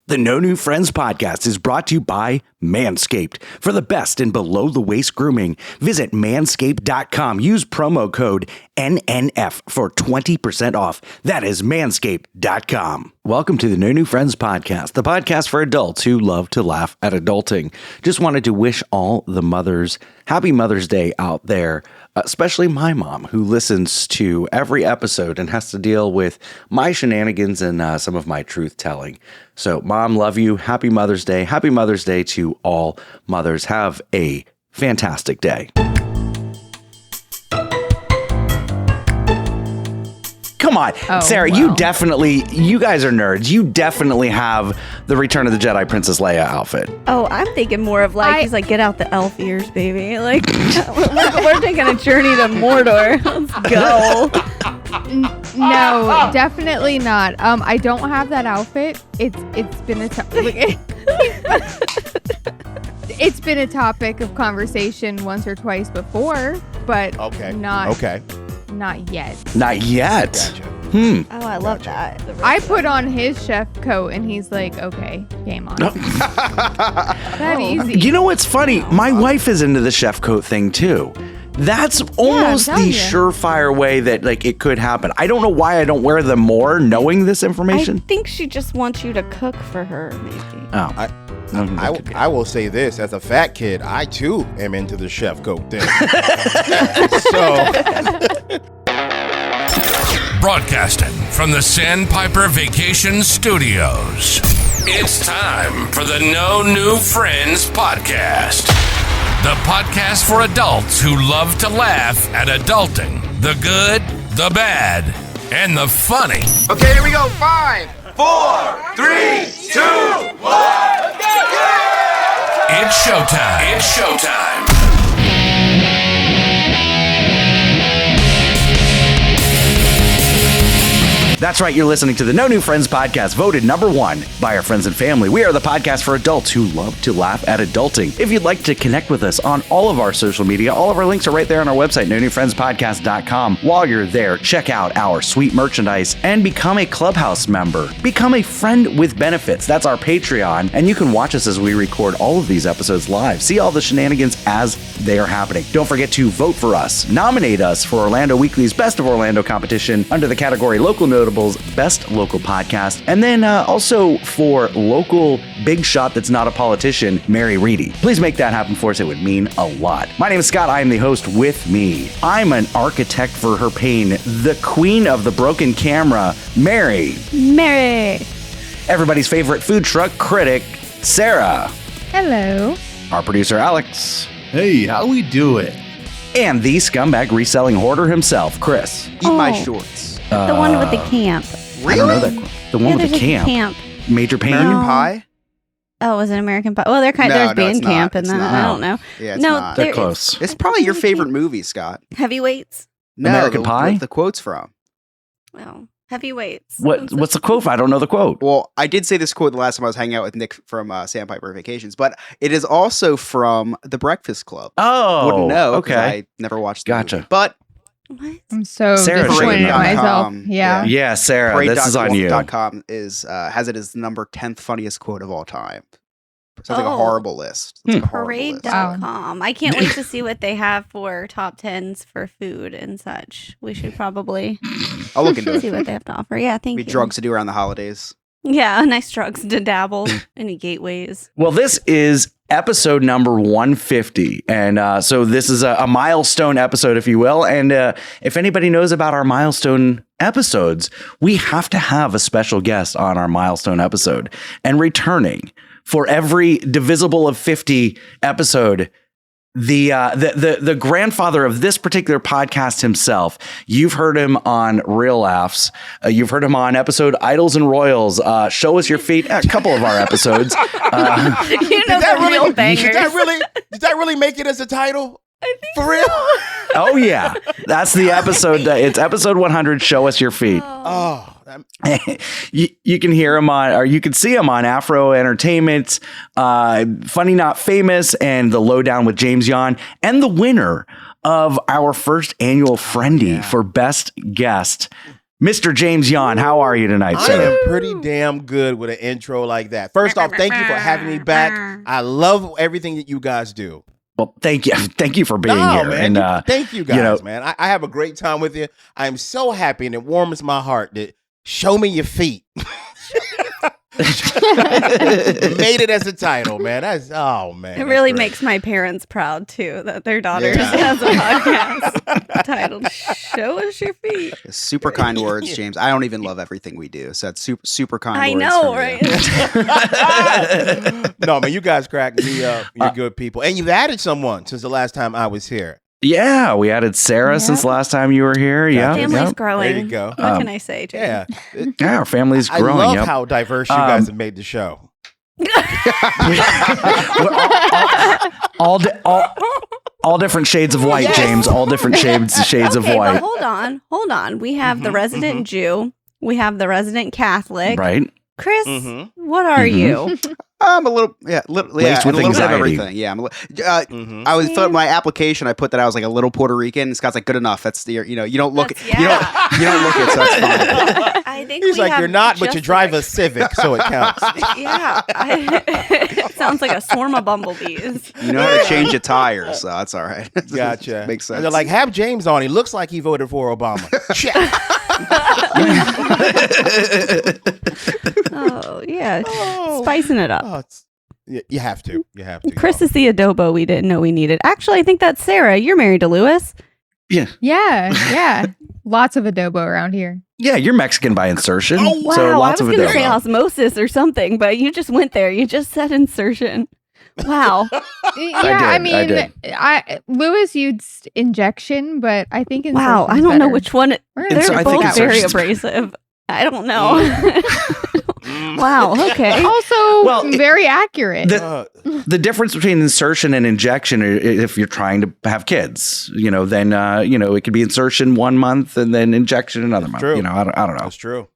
The No New Friends podcast is brought to you by Manscaped. For the best in below-the-waist grooming, visit manscaped.com. Use promo code NNF for 20% off. That is manscaped.com. Welcome to the No New Friends podcast, the podcast for adults who love to laugh at adulting. Just wanted to wish all the mothers happy Mother's Day out there, especially my mom, who listens to every episode and has to deal with my shenanigans and some of my truth-telling. So, Mom, love you. Happy Mother's Day. Happy Mother's Day to all mothers. Have a fantastic day. Come on, Sarah, you guys are nerds. You definitely have the Return of the Jedi Princess Leia outfit. Oh, I'm thinking more of he's like, get out the elf ears, baby. Like, we're taking a journey to Mordor. Let's go. No, definitely not. I don't have that outfit. It's been it's been a topic of conversation once or twice before, but not yet. Not yet. Gotcha. Oh, I love that. I put on his chef coat and he's like, okay, game on. That easy. You know what's funny? My wife is into the chef coat thing too. That's almost the surefire way that it could happen. I don't know why I don't wear them more, knowing this information. I think she just wants you to cook for her, maybe. Oh. I will say this, as a fat kid, I too am into the chef coat thing. Broadcasting from the Sandpiper Vacation Studios, it's time for the No New Friends podcast. The podcast for adults who love to laugh at adulting, the good, the bad, and the funny. Okay, here we go. 5, 4, 3, 2, 1. It's showtime. It's showtime. That's right, you're listening to the No New Friends podcast, voted number 1 by our friends and family. We are the podcast for adults who love to laugh at adulting. If you'd like to connect with us on all of our social media, all of our links are right there on our website, nonewfriendspodcast.com. While you're there, check out our sweet merchandise and become a Clubhouse member. Become a friend with benefits. That's our Patreon, and you can watch us as we record all of these episodes live. See all the shenanigans as they are happening. Don't forget to vote for us. Nominate us for Orlando Weekly's Best of Orlando competition under the category Local Notables Best Local Podcast, and then also for Local Big Shot That's Not a Politician, Mary Reedy. Please make that happen for us. It would mean a lot. My name is Scott. I am the host. With me, I'm an architect for her pain, the queen of the broken camera, Mary. Everybody's favorite food truck critic, Sarah. Hello. Our producer, Alex. Hey, how we do it? And the scumbag reselling hoarder himself, Chris. Eat my shorts. The one with the camp. Really? I don't know that. The one with the camp. Major Pain? American Pie? Oh, was it American Pie? Well, there's band camp in that. I don't know. Yeah, it's not. They're close. It's probably your favorite movie, Scott. Heavyweights? No, American Pie? The quote's from. Well, Heavyweights. What's the quote? I don't know the quote. Well, I did say this quote the last time I was hanging out with Nick from Sandpiper Vacations, but it is also from The Breakfast Club. Oh, wouldn't know. Okay, I never watched the movie. But what? I'm so Sarah disappointed in myself. Yeah, Sarah, this is on you. Parade.com has it as the number 10th funniest quote of all time. Sounds like a horrible list. Parade.com. I can't wait to see what they have for top 10s for food and such. We should probably I'll look into it. See what they have to offer. Yeah, thank you. Drugs to do around the holidays. Yeah, nice drugs to dabble. Any gateways. Well, this is episode number 150. And so this is a milestone episode, if you will. And if anybody knows about our milestone episodes, we have to have a special guest on our milestone episode. And returning for every divisible of 50 episode, the grandfather of this particular podcast himself. You've heard him on Real Laughs. You've heard him on episode Idols and Royals. Show Us Your Feet. A couple of our episodes. Did that really make it as a title? I think for real? Oh yeah, that's the episode. It's episode 100. Show Us Your Feet. Oh. You can hear him on, or you can see him on Afro Entertainment, Funny Not Famous, and The Lowdown with James Yon, and the winner of our first annual Friendie for Best Guest. Mr. James Yon, how are you tonight, I sir? am pretty damn good with an intro like that. First off, thank you for having me back. I love everything that you guys do. Well, thank you. Thank you for being here. Man. And, thank you guys, man. I have a great time with you. I am so happy, and it warms my heart that show me your feet. Made it as a title, man. Man. It really makes my parents proud too that their daughter has a podcast titled "Show Us Your Feet." Super kind words, James. I don't even love everything we do, so that's super kind. I words know, right? No, man, you guys crack me up. You're good people, and you've added someone since the last time I was here. Yeah, we added Sarah since last time you were here. Yeah, family's growing. There you go. What can I say, Jay? Yeah, our family's growing. I love how diverse you guys have made the show. all different shades of white, James. All different shades of white. But hold on. We have the resident Jew. We have the resident Catholic. Right. Chris, what are you? I'm a little, Laced with a little bit of anxiety. everything. Yeah, I was thought my application. I put that I was like a little Puerto Rican. Scott's like, good enough. That's the you don't look it. You don't look it, so that's fine. I think he's like, you're not, but you drive a Civic, so it counts. Yeah, it sounds like a swarm of bumblebees. You know how to change a tire, so that's all right. Gotcha. Makes sense. And they're like, have James on. He looks like he voted for Obama. Check. Oh yeah, spicing it up. You have to. Chris is the adobo we didn't know we needed. Actually, I think that's Sarah. You're married to Lewis. Yeah. Lots of adobo around here. Yeah, you're Mexican by insertion. Oh wow! So lots I was of going to say adobo. osmosis or something, but you just went there. You just said insertion. Wow. Yeah, I did. Lewis used injection, but I think Wow, I insertion's don't know better. which one. They're I think both very insertion's abrasive. I don't know. Wow. Okay. Also, very accurate. The difference between insertion and injection, if you're trying to have kids, then it could be insertion 1 month and then injection another month. True. I don't know. That's true.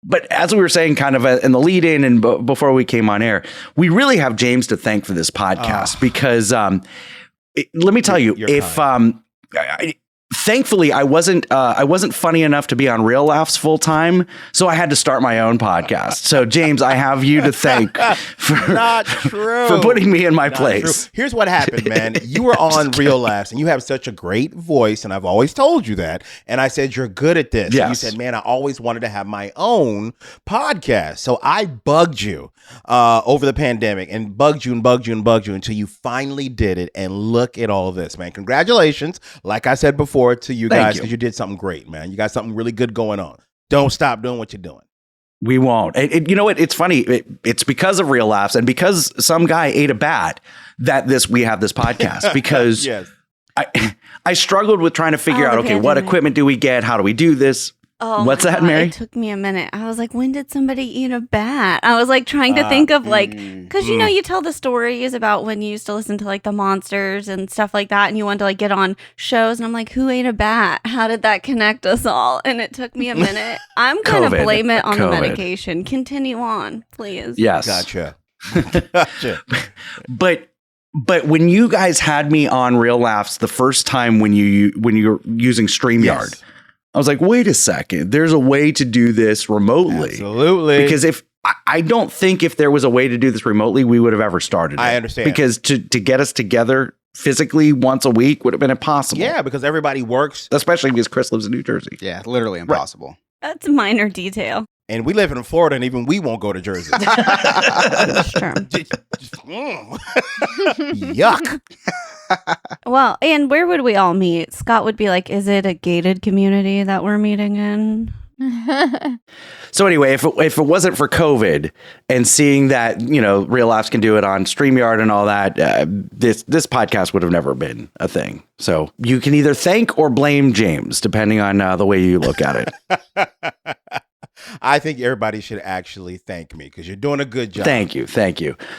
But as we were saying, kind of in the lead in and before we came on air, we really have James to thank for this podcast because let me tell you, if thankfully I wasn't funny enough to be on Real Laughs full time, so I had to start my own podcast. So James, I have you to thank for putting me in my place. True. Here's what happened, man. You were on Real Laughs and you have such a great voice, and I've always told you that. And I said, you're good at this. Yes. And you said, man, I always wanted to have my own podcast. So I bugged you over the pandemic and bugged you until you finally did it. And look at all of this, man. Congratulations. Like I said before, to you guys, because you did something great, man. You got something really good going on. Don't stop doing what you're doing. We won't. You know what? It's funny. It's because of Real Laughs and because some guy ate a bat that we have this podcast because Yes. I struggled with trying to figure out, okay, what equipment do we get? How do we do this? Oh, what's that, Mary? It took me a minute. I was like, when did somebody eat a bat? I was like trying to think of because you tell the stories about when you used to listen to like the Monsters and stuff like that, and you wanted to like get on shows, and I'm like, who ate a bat? How did that connect us all? And it took me a minute. I'm gonna blame it on the medication. Continue on, please. Yes, Gotcha. But when you guys had me on Real Laughs the first time when you were using StreamYard. Yes. I was like, wait a second, there's a way to do this remotely. Absolutely. Because I don't think if there was a way to do this remotely, we would have ever started. I understand. Because to get us together physically once a week would have been impossible. Yeah, because everybody works. Especially because Chris lives in New Jersey. Yeah, literally impossible. That's a minor detail. And we live in Florida, and even we won't go to Jersey. That's true. Yuck. Well, and where would we all meet? Scott would be like, is it a gated community that we're meeting in? So anyway, if it wasn't for COVID and seeing that, Real Laughs can do it on StreamYard and all that, this podcast would have never been a thing. So you can either thank or blame James, depending on the way you look at it. I think everybody should actually thank me because you're doing a good job. Thank you.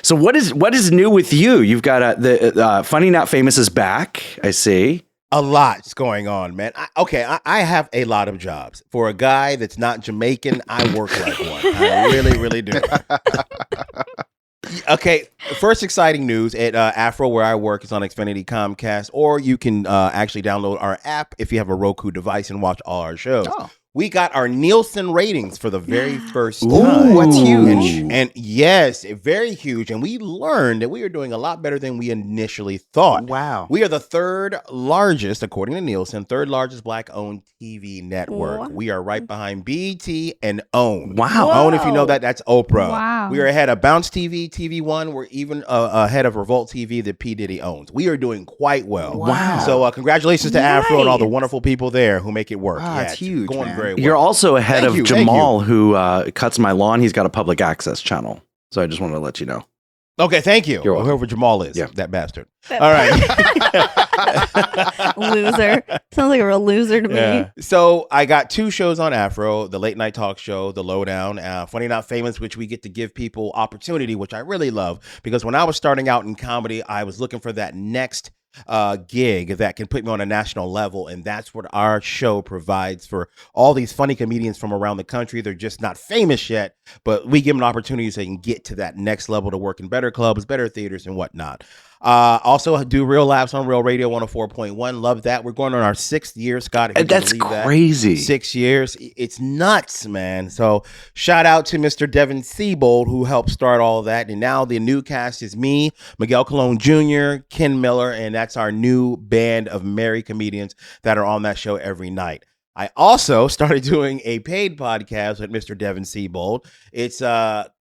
So what is new with you? You've got the Funny Not Famous is back. I see. A lot's going on, man. I have a lot of jobs. For a guy that's not Jamaican, I work like one. I really, really do. Okay, first exciting news at Afro, where I work, is on Xfinity Comcast, or you can actually download our app if you have a Roku device and watch all our shows. Oh. We got our Nielsen ratings for the very first time. Ooh, that's huge. And yes, very huge. And we learned that we are doing a lot better than we initially thought. Wow. We are the third largest, according to Nielsen, third largest Black-owned TV network. What? We are right behind BET and OWN. Wow. OWN, if you know that, that's Oprah. Wow. We are ahead of Bounce TV, TV One. We're even ahead of Revolt TV that P. Diddy owns. We are doing quite well. Wow. So congratulations to Afro and all the wonderful people there who make it work. Wow, that's huge, going man. very well. You're also ahead of Jamal, who cuts my lawn. He's got a public access channel. So I just wanted to let you know. Okay, thank you. You're welcome. Whoever Jamal is, Yeah. that bastard. All right. Loser. Sounds like a real loser to me. So I got 2 shows on Afro, the late night talk show, The Lowdown, Funny Not Famous, which we get to give people opportunity, which I really love. Because when I was starting out in comedy, I was looking for that next gig that can put me on a national level, and that's what our show provides for all these funny comedians from around the country. They're just not famous yet, but we give them an opportunity so they can get to that next level to work in better clubs, better theaters, and whatnot. Also do Real Laughs on Real Radio 104.1. Love that. We're going on our 6th year, Scott. That's crazy. 6 years. It's nuts, man. So shout out to Mr. Devin Siebold, who helped start all of that. And now the new cast is me, Miguel Colon Jr., Ken Miller, and that's our new band of merry comedians that are on that show every night. I also started doing a paid podcast with Mr. Devin Siebold. It's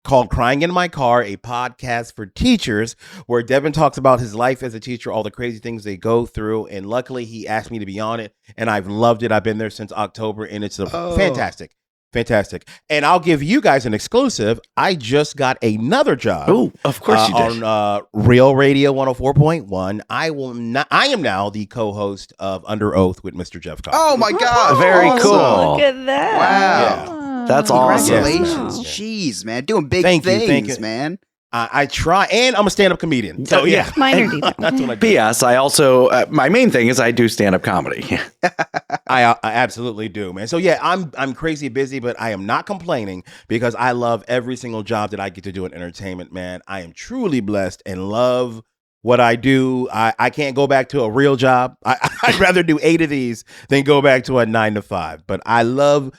called Crying in My Car, a podcast for teachers, where Devin talks about his life as a teacher, all the crazy things they go through. And luckily, he asked me to be on it, and I've loved it. I've been there since October, and it's fantastic. Fantastic. And I'll give you guys an exclusive. I just got another job. Oh, of course you did. On Real Radio 104.1. I am now the co-host of Under Oath with Mr. Jeff Cobb. Oh my God. Very awesome. cool. Look at that. Wow. Yeah. That's awesome. Congratulations. Yes. Jeez, man. Doing big Thank you, things, man. I try, and I'm a stand-up comedian. So yeah. Minor detail. That's what I do. P.S. I also, my main thing is I do stand-up comedy. I absolutely do, man. So yeah, I'm crazy busy, but I am not complaining because I love every single job that I get to do in entertainment, man. I am truly blessed and love what I do. I can't go back to a real job. I'd rather do 8 of these than go back to a 9 to 5. But I love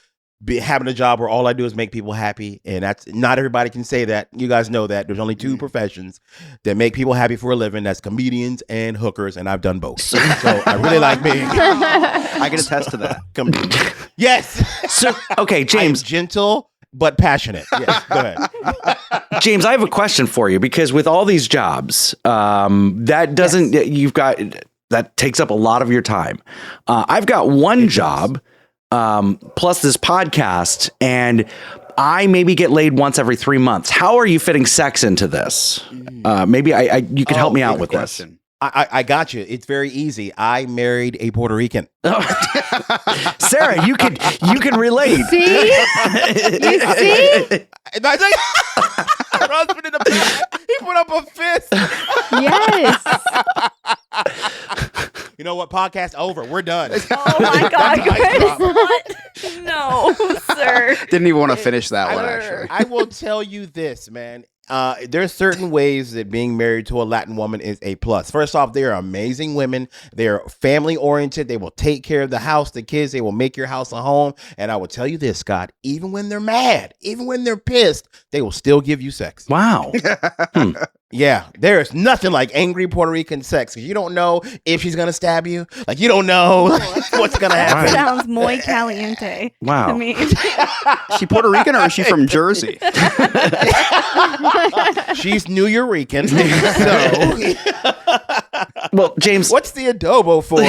having a job where all I do is make people happy, and that's not everybody can say that. You guys know that there's only 2 professions that make people happy for a living. That's comedians and hookers, and I've done both. So I really like being. I can attest to that. Yes. So okay, James, I'm gentle but passionate. Yes. Go ahead. James, I have a question for you, because with all these jobs, that doesn't that takes up a lot of your time. I've got one job. Plus this podcast, and I maybe get laid once every 3 months. How are you fitting sex into this? Maybe you could help me out with question. this. I got you. It's very easy. I married a Puerto Rican. Sarah, you can relate. See? You see? And I think her husband in the back, he put up a fist. Yes. You know what? Podcast over. We're done. Oh my God, Chris. What? No, sir. Didn't even want to finish that one, actually. I will tell you this, man. There are certain ways that being married to a Latin woman is a plus. First off, they are amazing women. They're family oriented. They will take care of the house, the kids. They will make your house a home. And I will tell you this, Scott, even when they're mad, even when they're pissed, they will still give you sex. Wow. Yeah, there is nothing like angry Puerto Rican sex, because you don't know if she's going to stab you. Like, you don't know what's going to happen. Sounds muy caliente. Wow. To me. Is she Puerto Rican or is she from Jersey? She's New Eurekan. So, well, James, what's the adobo for?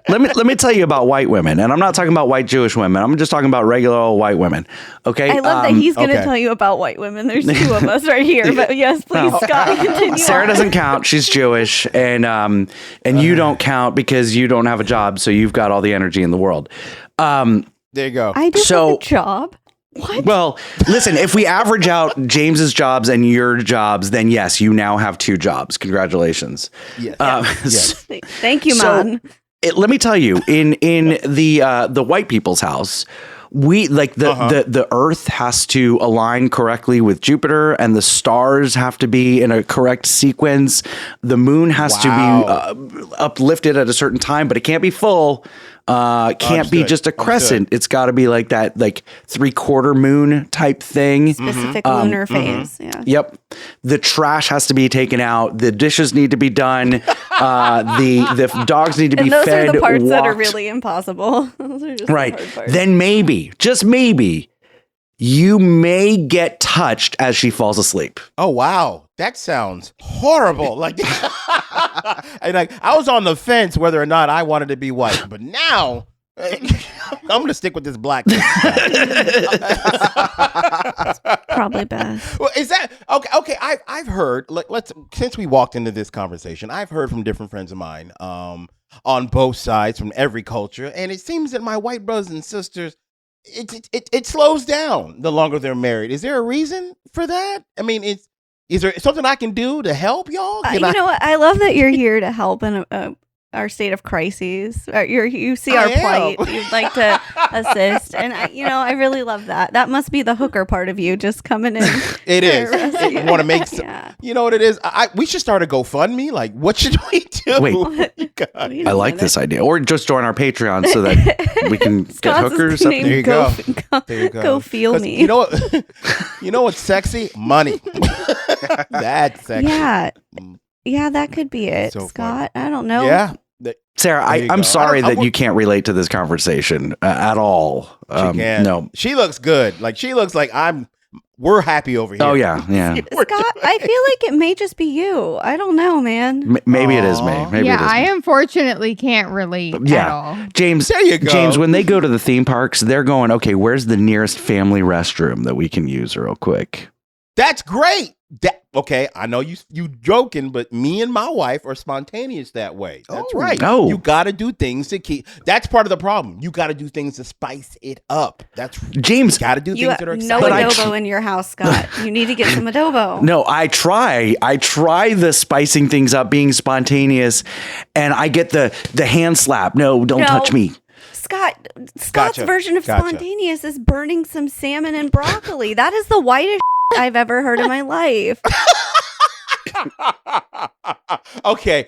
let me tell you about white women, and I'm not talking about white Jewish women. I'm just talking about regular old white women. Okay. I love that he's going to tell you about white women. There's 2 of us right here, but yes, please, Scott, continue. Sarah doesn't count. She's Jewish, and you don't count because you don't have a job, so you've got all the energy in the world. There you go. I do have a job. What? Well, listen, if we average out James's jobs and your jobs, then yes, you now have 2 jobs. Congratulations. Yes. Yes. Thank you, man. Let me tell you, in the white people's house, we like the Earth has to align correctly with Jupiter, and the stars have to be in a correct sequence. The moon has to be uplifted at a certain time, but it can't be full. Can't be just a crescent. It's got to be like that, like 3/4 moon type thing. Specific lunar phase. Yeah. Yep. The trash has to be taken out. The dishes need to be done. The dogs need to be those fed. Those are the parts walked. that are really impossible. Those are just right. The hard parts. Then maybe, just maybe, you may get touched as she falls asleep. Oh, wow. That sounds horrible. Like, and like I was on the fence whether or not I wanted to be white, but now I'm going to stick with this black. Probably best. Well, is that okay? I've heard. Since we walked into this conversation, I've heard from different friends of mine on both sides from every culture, and it seems that my white brothers and sisters, it slows down the longer they're married. Is there a reason for that? I mean, is there something I can do to help y'all? You know what? I love that you're here to help in our state of crises. You see our plight. You'd like to assist, and I really love that. That must be the hooker part of you, just coming in. It is. You want to make some, you know what it is? We should start a GoFundMe. Like, what should we do? Wait, I like this idea. Or just join our Patreon so that we can get hookers. There you go. There you go. Go feel me. You know what? You know what's sexy? Money. That's sexy. Yeah, that could be it, so Scott. Funny. I don't know. Yeah. Sarah, I'm sorry that you can't relate to this conversation at all. She can. No. She looks good. Like, she looks like we're happy over here. Oh, yeah. Scott, I feel like it may just be you. I don't know, man. Maybe it is me. Maybe it is I me. Unfortunately can't relate at all. James, there you go. James, when they go to the theme parks, they're going, okay, where's the nearest family restroom that we can use real quick? That's great. Okay, I know you joking, but me and my wife are spontaneous that way. That's right. No. You got to do things to keep. That's part of the problem. You got to do things to spice it up. That's James. Got to do things that are no exciting. adobo in your house, Scott. You need to get some adobo. No, I try the spicing things up, being spontaneous, and I get the hand slap. No, don't touch me. Scott's version of spontaneous is burning some salmon and broccoli. That is the whitest I've ever heard in my life. Okay.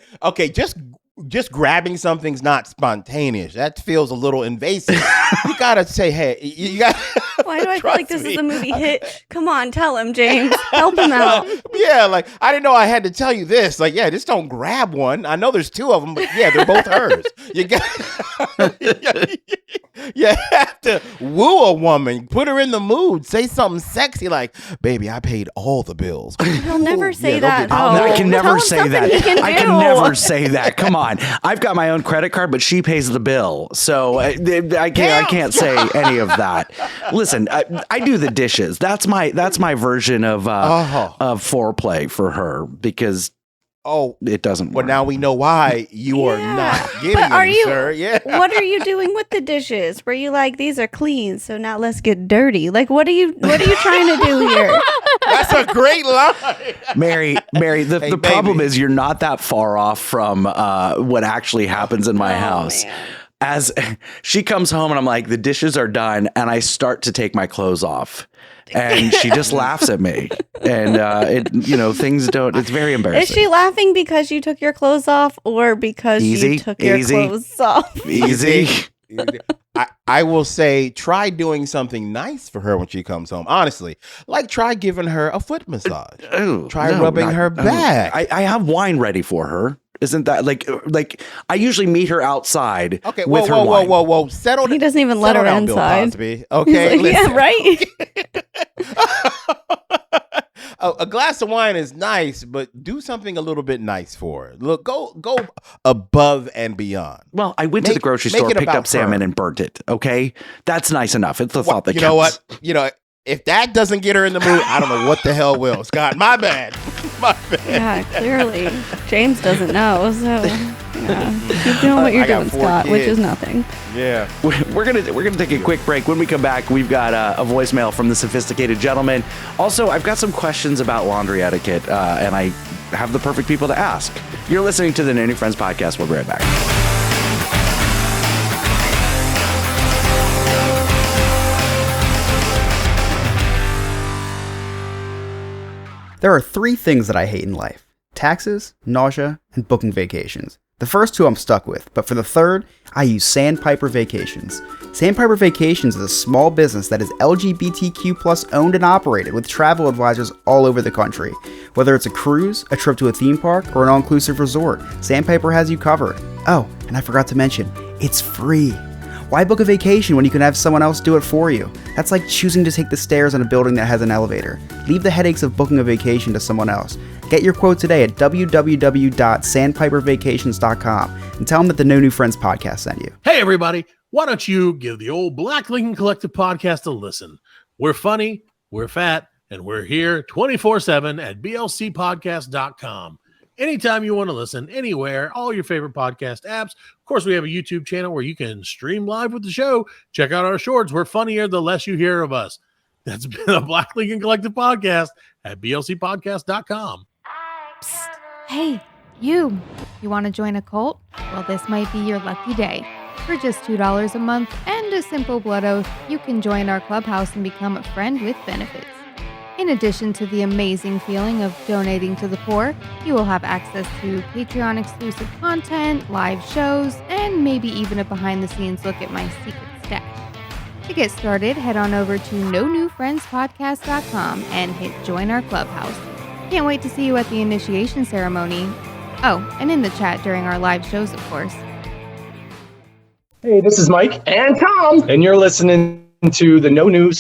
Just grabbing something's not spontaneous. That feels a little invasive. You gotta say, hey, you got. Why do I feel like this is the movie Hitch? Come on, tell him, James. Help him out. Yeah, like I didn't know I had to tell you this. Like, yeah, just don't grab one. I know there's two of them, but yeah, they're both hers. You got. You have to woo a woman, put her in the mood, say something sexy like, "Baby, I paid all the bills." He'll never say that. I can never say that. I can never say that. Come on, I've got my own credit card, but she pays the bill, so I can't say any of that. Listen, I do the dishes. That's my version of foreplay for her because. Oh, it doesn't work. Well, now we know why you are not getting them, sir. Yeah. What are you doing with the dishes? Were you like, these are clean, so now let's get dirty? Like, what are you trying to do here? That's a great line. Mary, the problem is you're not that far off from what actually happens in my house. Man. As she comes home and I'm like, the dishes are done, and I start to take my clothes off. And she just laughs at me, and things don't. It's very embarrassing. Is she laughing because you took your clothes off, or because you took your clothes off? Easy. I will say, try doing something nice for her when she comes home. Honestly, like try giving her a foot massage. Try rubbing her back. I have wine ready for her. Isn't that like I usually meet her outside? Okay, with her wine. Whoa! Settle down. He doesn't even let her down, inside. Bill Cosby. Okay, like, yeah, right. A glass of wine is nice, but do something a little bit nice for her. Look, go above and beyond. Well, I went to the grocery store, picked up salmon, and burnt it. Okay, that's nice enough. It's the thought that counts. You know what? If that doesn't get her in the mood, I don't know what the hell will. Scott, my bad. Yeah, clearly James doesn't know. So keep doing what you're doing, Scott, which is nothing. Yeah. We're gonna take a quick break. When we come back, we've got a voicemail from the sophisticated gentleman. Also, I've got some questions about laundry etiquette, and I have the perfect people to ask. You're listening to the No New Friends podcast. We'll be right back. There are 3 things that I hate in life: taxes, nausea, and booking vacations. The first 2 I'm stuck with, but for the third, I use Sandpiper Vacations. Sandpiper Vacations is a small business that is LGBTQ+ owned and operated with travel advisors all over the country. Whether it's a cruise, a trip to a theme park, or an all-inclusive resort, Sandpiper has you covered. Oh, and I forgot to mention, it's free. Why book a vacation when you can have someone else do it for you? That's like choosing to take the stairs in a building that has an elevator. Leave the headaches of booking a vacation to someone else. Get your quote today at www.sandpipervacations.com and tell them that the No New Friends podcast sent you. Hey, everybody. Why don't you give the old Black Lincoln Collective podcast a listen? We're funny, we're fat, and we're here 24/7 at blcpodcast.com. Anytime you want to listen, anywhere, all your favorite podcast apps. Of course, we have a YouTube channel where you can stream live with the show. Check out our shorts. We're funnier the less you hear of us. That's been a Black Lincoln Collective podcast at blcpodcast.com. Psst. Hey, you want to join a cult? Well, this might be your lucky day. For just $2 a month and a simple blood oath, you can join our clubhouse and become a friend with benefits. In addition to the amazing feeling of donating to the poor, you will have access to Patreon exclusive content, live shows, and maybe even a behind-the-scenes look at my secret stash. To get started, head on over to nonewfriendspodcast.com and hit join our clubhouse. Can't wait to see you at the initiation ceremony. Oh, and in the chat during our live shows, of course. Hey, this is Mike and Tom, and you're listening to the No New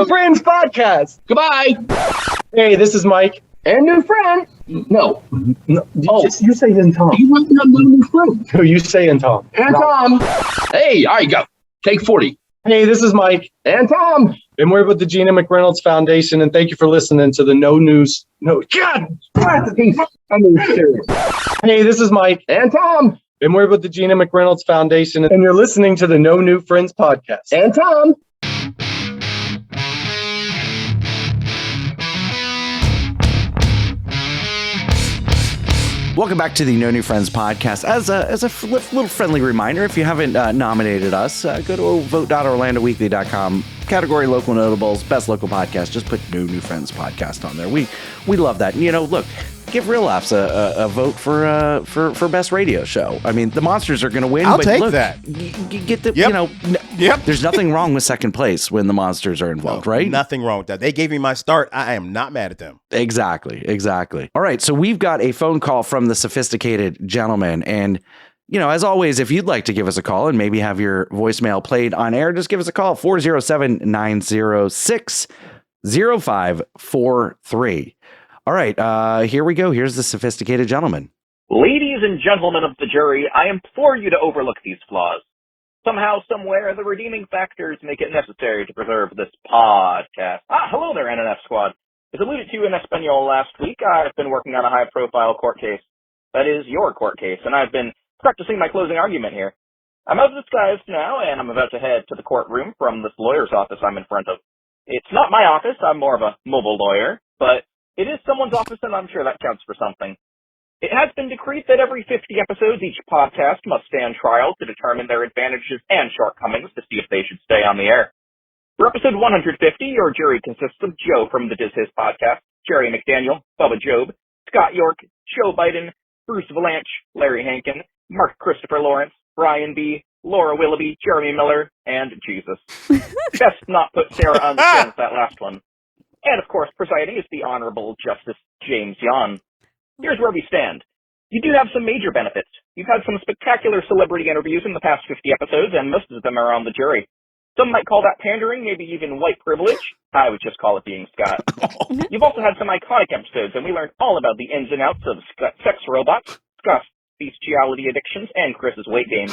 Friends podcast. Goodbye. Hey, this is Mike and new friend. No. You say and Tom. You want no new friend. No, you say and Tom. And Tom. Hey, all right, go. Take 40. Hey, this is Mike and Tom, and we're with the Gina McReynolds Foundation, and thank you for listening to the God. I'm serious. Hey, this is Mike and Tom. And we're with the Gina McReynolds Foundation, and you're listening to the No New Friends podcast. And Tom. Welcome back to the No New Friends podcast. As a little friendly reminder, if you haven't nominated us, go to vote.orlandoweekly.com. Category Local Notables, Best Local Podcast. Just put No New Friends podcast on there. We love that. And, look, give Real Laughs a vote for Best Radio Show. I mean, the Monsters are going to win. I'll but take look, that. Get the, there's nothing wrong with second place when the Monsters are involved, right? Nothing wrong with that. They gave me my start. I am not mad at them. Exactly. All right, so we've got a phone call from the sophisticated gentleman. And, as always, if you'd like to give us a call and maybe have your voicemail played on air, just give us a call, 407-906-0543. All right, here we go. Here's the sophisticated gentleman. Ladies and gentlemen of the jury, I implore you to overlook these flaws. Somehow, somewhere, the redeeming factors make it necessary to preserve this podcast. Hello there, NNF Squad. As alluded to in Espanol last week, I've been working on a high-profile court case. That is, your court case, and I've been practicing my closing argument here. I'm out of disguise now, and I'm about to head to the courtroom from this lawyer's office I'm in front of. It's not my office, I'm more of a mobile lawyer, but it is someone's office, and I'm sure that counts for something. It has been decreed that every 50 episodes, each podcast must stand trial to determine their advantages and shortcomings to see if they should stay on the air. For episode 150, your jury consists of Joe from the Diz His podcast, Jerry McDaniel, Bubba Job, Scott York, Joe Biden, Bruce Valanche, Larry Hankin, Mark Christopher Lawrence, Brian B., Laura Willoughby, Jeremy Miller, and Jesus. Best not put Sarah on the stand with that last one. And, of course, presiding is the Honorable Justice James Yon. Here's where we stand. You do have some major benefits. You've had some spectacular celebrity interviews in the past 50 episodes, and most of them are on the jury. Some might call that pandering, maybe even white privilege. I would just call it being Scott. You've also had some iconic episodes, and we learned all about the ins and outs of sex robots, Scott's bestiality addictions, and Chris's weight gain.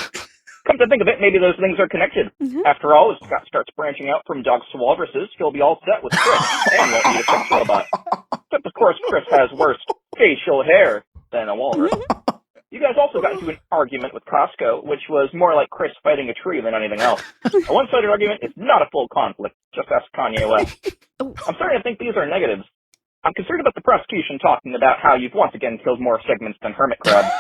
Come to think of it, maybe those things are connected. After all, as Scott starts branching out from dogs to walruses, he'll be all set with Chris, and won't need a sex robot. Except, of course, Chris has worse facial hair than a walrus. You guys also got into an argument with Costco, which was more like Chris fighting a tree than anything else. A one-sided argument is not a full conflict, just ask Kanye West. I'm starting to think these are negatives. I'm concerned about the prosecution talking about how you've once again killed more segments than hermit crabs.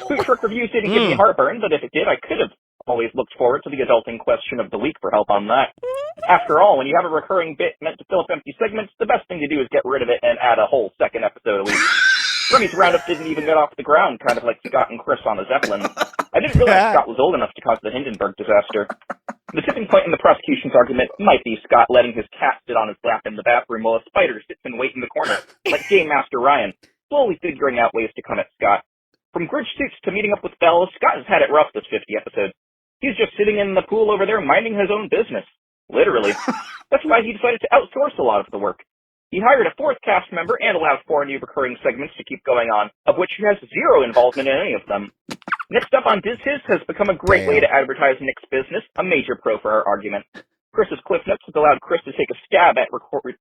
Food truck reviews didn't give me heartburn, but if it did, I could have Always looked forward to the adulting question of the week for help on that. After all, when you have a recurring bit meant to fill up empty segments, the best thing to do is get rid of it and add a whole second episode a week. Remy's roundup didn't even get off the ground, kind of like Scott and Chris on the Zeppelin. I didn't realize Scott was old enough to cause the Hindenburg disaster. The tipping point in the prosecution's argument might be Scott letting his cat sit on his lap in the bathroom while a spider sits and waits in the corner, like Game Master Ryan, slowly figuring out ways to come at Scott. From grudge suits to meeting up with Belle, Scott has had it rough this 50 episodes. He's just sitting in the pool over there minding his own business. Literally. That's why he decided to outsource a lot of the work. He hired a fourth cast member and allowed 4 new recurring segments to keep going on, of which he has zero involvement in any of them. Next up on Diz His has become a great way to advertise Nick's business, a major pro for our argument. Chris's Cliff Notes has allowed Chris to take a stab at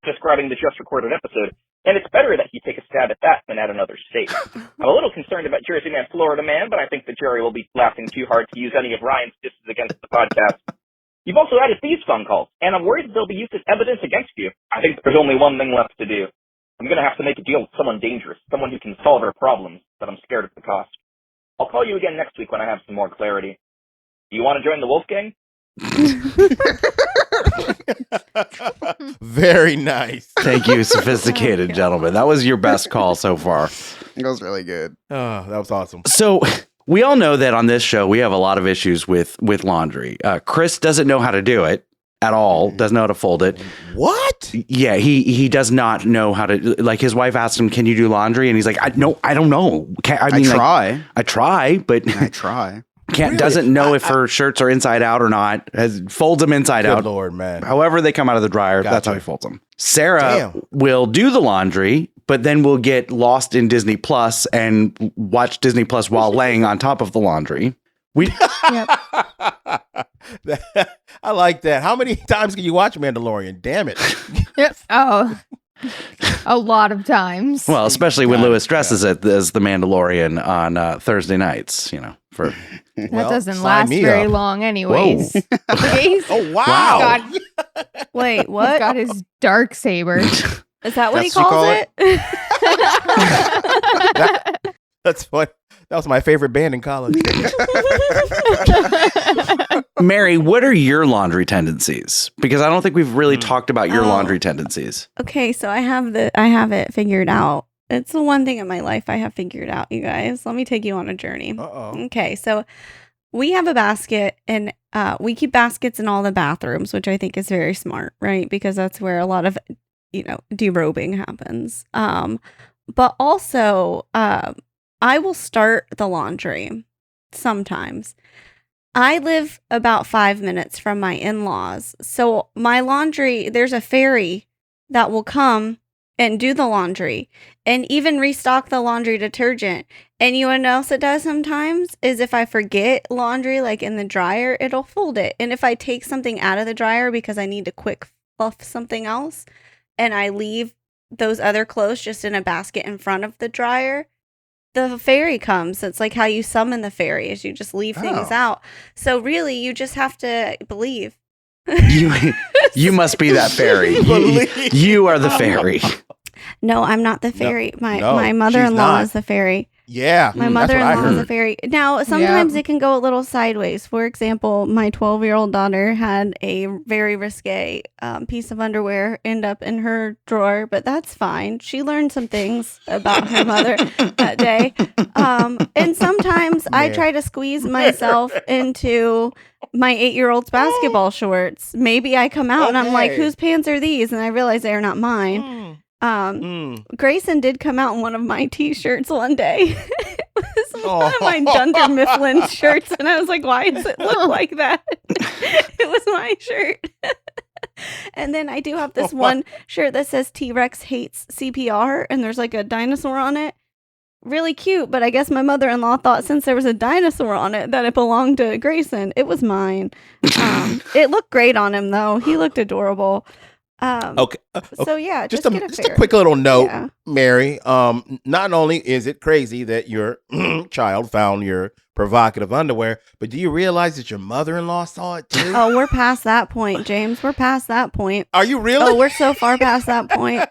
describing the just recorded episode, and it's better that he take a stab at that than at another state. I'm a little concerned about Jersey Man, Florida Man, but I think the jury will be laughing too hard to use any of Ryan's disses against the podcast. You've also added these phone calls, and I'm worried they'll be used as evidence against you. I think there's only one thing left to do. I'm going to have to make a deal with someone dangerous, someone who can solve our problems, but I'm scared of the cost. I'll call you again next week when I have some more clarity. Do you want to join the Wolf Gang? Very nice. Thank you, sophisticated gentlemen. That was your best call so far. It was really good. Oh, that was awesome. So we all know that on this show, we have a lot of issues with laundry. Chris doesn't know how to do it at all. Doesn't know how to fold it. What? Yeah, he does not know how to. Like, his wife asked him, "Can you do laundry?" And he's like, I don't know. I try, but I try. Doesn't know if her shirts are inside out or not. Folds them inside out. Good Lord, man. However they come out of the dryer, that's how he folds them. Sarah will do the laundry, but then we'll get lost in Disney Plus and watch Disney Plus while laying on top of the laundry. I like that. How many times can you watch Mandalorian? Damn it. Oh, a lot of times. Well, especially when Lewis dresses it as the Mandalorian on Thursday nights, for that doesn't last very long anyways. Oh, wow. Wait, what? He's got his dark saber. Is that what he calls it? That's what. That was my favorite band in college. Mary, what are your laundry tendencies? Because I don't think we've really talked about your laundry tendencies. Okay, so I have it figured out. It's the one thing in my life I have figured out, you guys. Let me take you on a journey. Okay, so we have a basket, and we keep baskets in all the bathrooms, which I think is very smart, right? Because that's where a lot of, derobing happens. But also, I will start the laundry sometimes. I live about 5 minutes from my in-laws. So my laundry, there's a ferry that will come and do the laundry and even restock the laundry detergent. And you know what else it does sometimes is if I forget laundry, like in the dryer, it'll fold it. And if I take something out of the dryer because I need to quick fluff something else and I leave those other clothes just in a basket in front of the dryer, the fairy comes. It's like how you summon the fairy, is you just leave things out. So really, you just have to believe. You must be that fairy. You are the fairy. No, I'm not the fairy. My mother-in-law is the fairy. Yeah. My mother-in-law is a fairy. Now, sometimes it can go a little sideways. For example, my 12-year-old daughter had a very risque piece of underwear end up in her drawer, but that's fine. She learned some things about her mother that day. And sometimes I try to squeeze myself into my 8-year-old's basketball shorts. Maybe I come out and I'm like, whose pants are these? And I realize they are not mine. Grayson did come out in one of my t-shirts one day. It was one of my Dunder Mifflin shirts, and I was like, why does it look like that? It was my shirt. And then I do have this one shirt that says T-Rex hates CPR, and there's like a dinosaur on it. Really cute, but I guess my mother-in-law thought since there was a dinosaur on it that it belonged to Grayson. It was mine. It looked great on him though. He looked adorable. Okay. So yeah, just a quick little note, Mary. Not only is it crazy that your child found your provocative underwear, but do you realize that your mother-in-law saw it too? Oh, we're past that point, James. We're past that point. Are you really? Oh, we're so far past that point.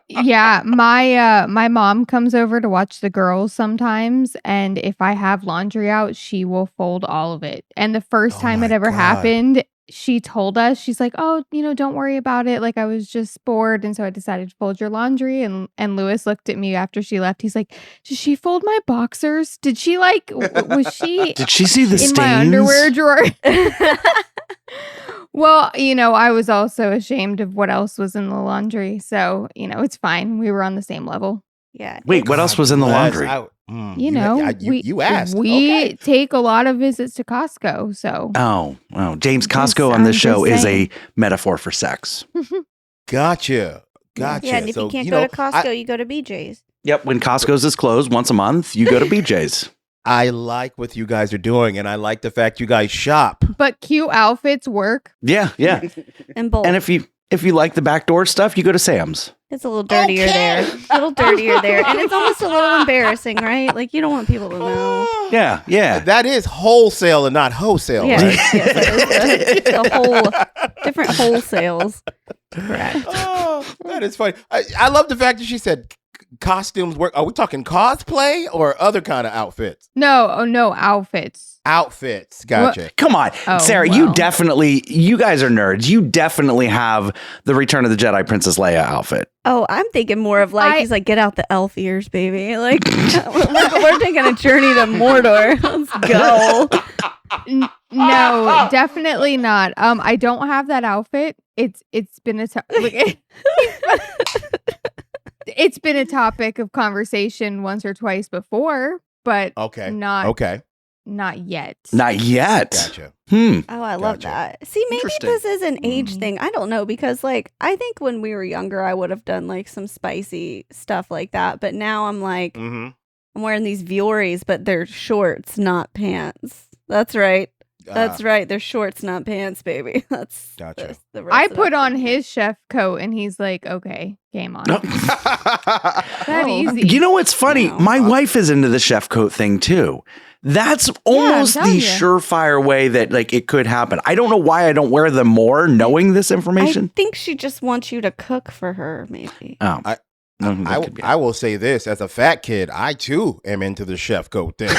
Yeah, my mom comes over to watch the girls sometimes, and if I have laundry out, she will fold all of it. And the first time it ever happened, she told us, she's like, "Oh, don't worry about it. Like I was just bored, and so I decided to fold your laundry." And Lewis looked at me after she left. He's like, "Did she fold my boxers? Did she was she Did she see the in stains? my underwear drawer?" Well, I was also ashamed of what else was in the laundry. So, it's fine. We were on the same level. Yeah. Wait, what else was in the laundry? We asked. We take a lot of visits to Costco. So, Oh, James, Costco on this I'm show just is saying. a metaphor for sex. Gotcha. Yeah, and if So, you can't go to Costco, you go to BJ's. Yep, when Costco's is closed once a month, you go to BJ's. I like what you guys are doing, and I like the fact you guys shop. But cute outfits work. Yeah. And bold. And if you like the backdoor stuff, you go to Sam's. It's a little dirtier there. A little dirtier there. And it's almost a little embarrassing, right? Like, you don't want people to know. Yeah. That is wholesale and not wholesale, Yeah, right? yes, the whole different wholesales. Correct. Oh, that is funny. I love the fact that she said costumes work. Are we talking cosplay or other kind of outfits? No, outfits. Outfits. Gotcha. Come on, Oh, Sarah, well. you guys are nerds. You definitely have the Return of the Jedi Princess Leia outfit. Oh, I'm thinking more of he's like, get out the elf ears, baby. Like, we're taking a journey to Mordor. Let's go. No, definitely not. I don't have that outfit. It's been it's been a topic of conversation once or twice before, but not yet. Not yet. Gotcha. Oh, I love Gotcha. that. See, maybe this is an age thing. I don't know, because I think when we were younger, I would have done some spicy stuff like that. But now I'm I'm wearing these Vioris, but they're shorts, not pants. That's right. That's right. They're shorts, not pants, baby. That's Gotcha. the rest I of put that. on his chef coat, and he's like, "Okay, game on." That easy. You know what's funny? My wife is into the chef coat thing too. That's almost the telling you. surefire way that it could happen. I don't know why I don't wear them more, knowing this information. I think she just wants you to cook for her, maybe. Oh, I will say this, as a fat kid, I too am into the chef coat thing.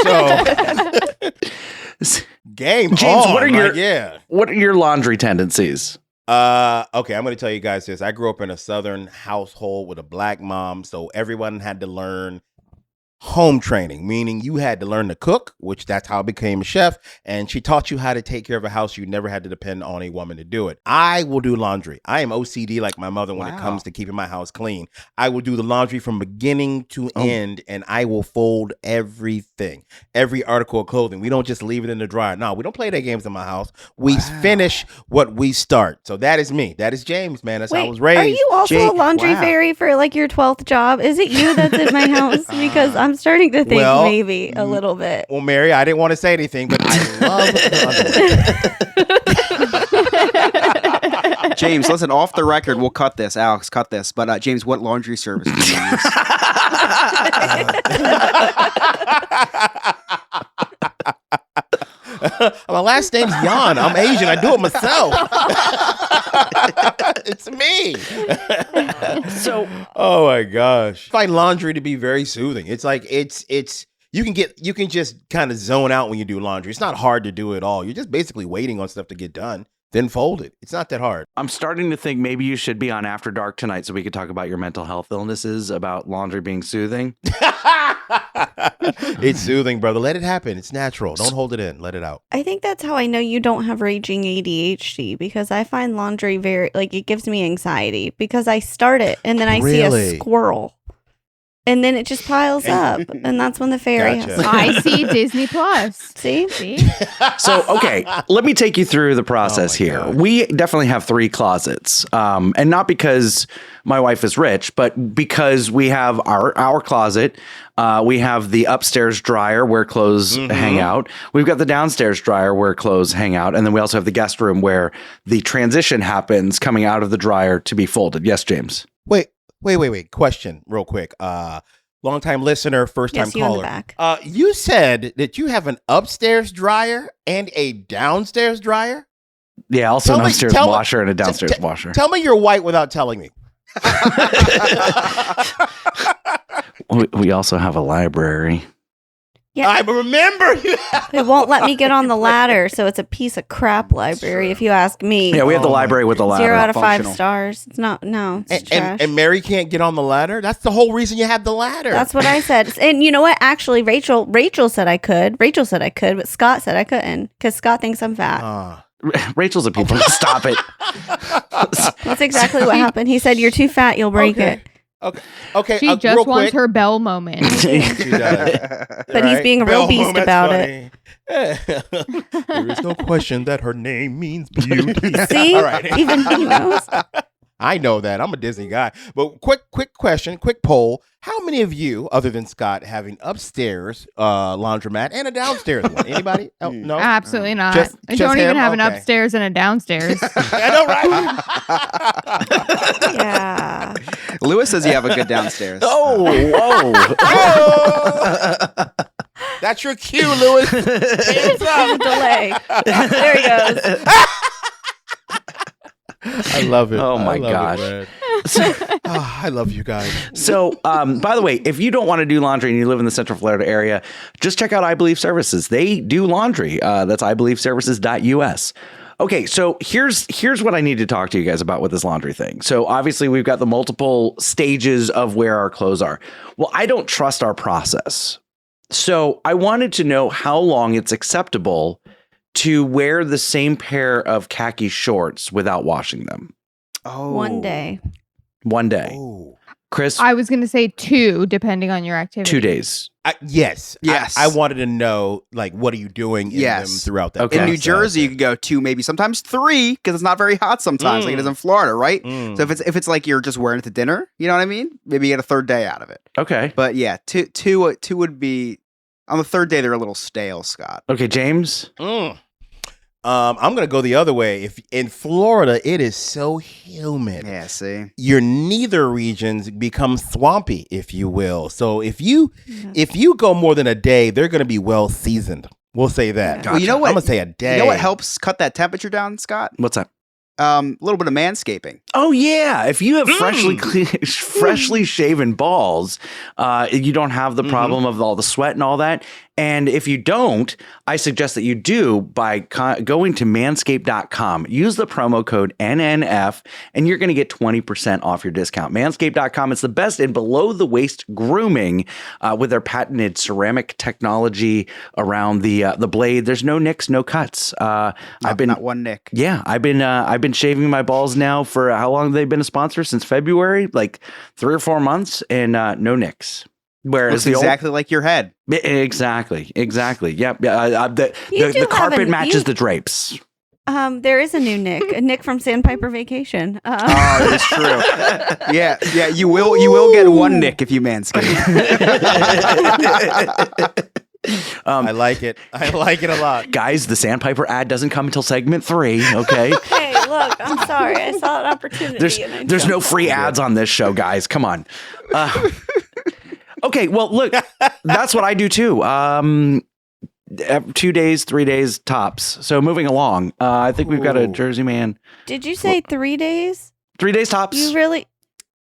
So game James, on. what are your laundry tendencies? Okay, I'm going to tell you guys this. I grew up in a Southern household with a black mom, so everyone had to learn home training, meaning you had to learn to cook, which that's how I became a chef. And she taught you how to take care of a house. You never had to depend on a woman to do it. I will do laundry. I am OCD like my mother when it comes to keeping my house clean. I will do the laundry from beginning to end, and I will fold everything, every article of clothing. We don't just leave it in the dryer. No, we don't play that games in my house. We finish what we start. So that is me. That is James, man. That's how I was raised. Are you also a laundry fairy for your 12th job? Is it you that's in my house? Because I'm starting to think maybe a little bit. Well, Mary, I didn't want to say anything, but I love the underwear. James, listen, off the record, we'll cut this. Alex, cut this. But James, what laundry service do you use? My last name's Yon. I'm Asian. I do it myself. It's me. Oh my gosh. I find laundry to be very soothing. It's you can just kind of zone out when you do laundry. It's not hard to do it all. You're just basically waiting on stuff to get done, then fold it. It's not that hard. I'm starting to think maybe you should be on After Dark tonight so we could talk about your mental health illnesses, about laundry being soothing. It's soothing, brother. Let it happen. It's natural. Don't hold it in. Let it out. I think that's how I know you don't have raging ADHD, because I find laundry very, it gives me anxiety because I start it and then I see a squirrel. And then it just piles up, and that's when the fairy has I see Disney Plus. See? So, okay, let me take you through the process here. God. We definitely have 3 closets, and not because my wife is rich, but because we have our closet. We have the upstairs dryer where clothes hang out. We've got the downstairs dryer where clothes hang out. And then we also have the guest room where the transition happens coming out of the dryer to be folded. Yes, James? Wait. Question real quick. Long-time listener, first-time you in the caller. back. You said that you have an upstairs dryer and a downstairs dryer? Yeah, also Tell an me- upstairs tell me- washer and a downstairs washer. Tell me you're white without telling me. We also have a library. Yeah. I remember. It won't let me get on the ladder, so it's a piece of crap library, if you ask me. Yeah, we have the library with the ladder. 0 out of 5 functional. stars. It's not. No, it's trash. And Mary can't get on the ladder. That's the whole reason you have the ladder. That's what I said. And you know what? Actually, Rachel said I could. Rachel said I could, but Scott said I couldn't because Scott thinks I'm fat. Rachel's a people. Stop it. That's exactly what happened. He said, "You're too fat. You'll break it." Okay. She just real wants quick. her bell moment. She does. But he's being a real Bell beast moment's about funny. There is no question that her name means beauty. See? All right. Even he knows. I know that. I'm a Disney guy. But quick question, quick poll. How many of you, other than Scott, have an upstairs laundromat and a downstairs one? Anybody? Oh, no? Absolutely not. Just I don't him? even have an Okay. upstairs and a downstairs. I know, right? Yeah. Lewis says you have a good downstairs. Oh, whoa. That's your cue, Lewis. Hands up. Delay. There he goes. I love it. Oh, my I love gosh. it, I love you guys. So, by the way, if you don't want to do laundry and you live in the Central Florida area, just check out I Believe Services. They do laundry. That's ibelieveservices.us. Okay, so here's what I need to talk to you guys about with this laundry thing. So obviously we've got the multiple stages of where our clothes are. Well, I don't trust our process. So I wanted to know how long it's acceptable to wear the same pair of khaki shorts without washing them. Oh. One day. One day. Ooh. Chris, I was going to say 2, depending on your activity. 2 days. Yes. Yes. I wanted to know, like, what are you doing in them throughout that Okay. In New process? Jersey, you could go 2, maybe sometimes 3, because it's not very hot sometimes, like it is in Florida, right? So if it's like you're just wearing it to dinner, you know what I mean? Maybe you get a third day out of it. Okay. But yeah, two would be on the third day. They're a little stale, Scott. Okay, James. I'm gonna go the other way. If in Florida, it is so humid. Yeah, see. Your neither regions become swampy, if you will. So if you go more than a day, they're gonna be well seasoned. We'll say that. Well, you know what? I'm gonna say a day. You know what helps cut that temperature down, Scott? What's that? A little bit of manscaping. Oh yeah, if you have freshly shaven balls, you don't have the problem of all the sweat and all that. And if you don't, I suggest that you do by going to manscaped.com. Use the promo code NNF, and you're going to get 20% off your discount. Manscaped.com. It's the best in below-the-waist grooming with their patented ceramic technology around the blade. There's no nicks, no cuts. Not one nick. Yeah, I've been shaving my balls now for how long have they been a sponsor? Since February, like 3 or 4 months, and no nicks. Whereas Looks exactly like your head. Exactly. Yep. The You do have carpet an- matches you- the drapes. There is a new Nick, a Nick from Sandpiper Vacation. Oh, that's true. Yeah. You will get one nick if you manscape. I like it. I like it a lot. Guys, the Sandpiper ad doesn't come until segment 3. Okay. Hey, look, I'm sorry. I saw an opportunity. and I There's no jumped. free ads on this show, guys. Come on. Okay, well, look, that's what I do too. 2 days, 3 days tops. So moving along, I think we've got a Jersey man. Did you say 3 days? 3 days tops. You really?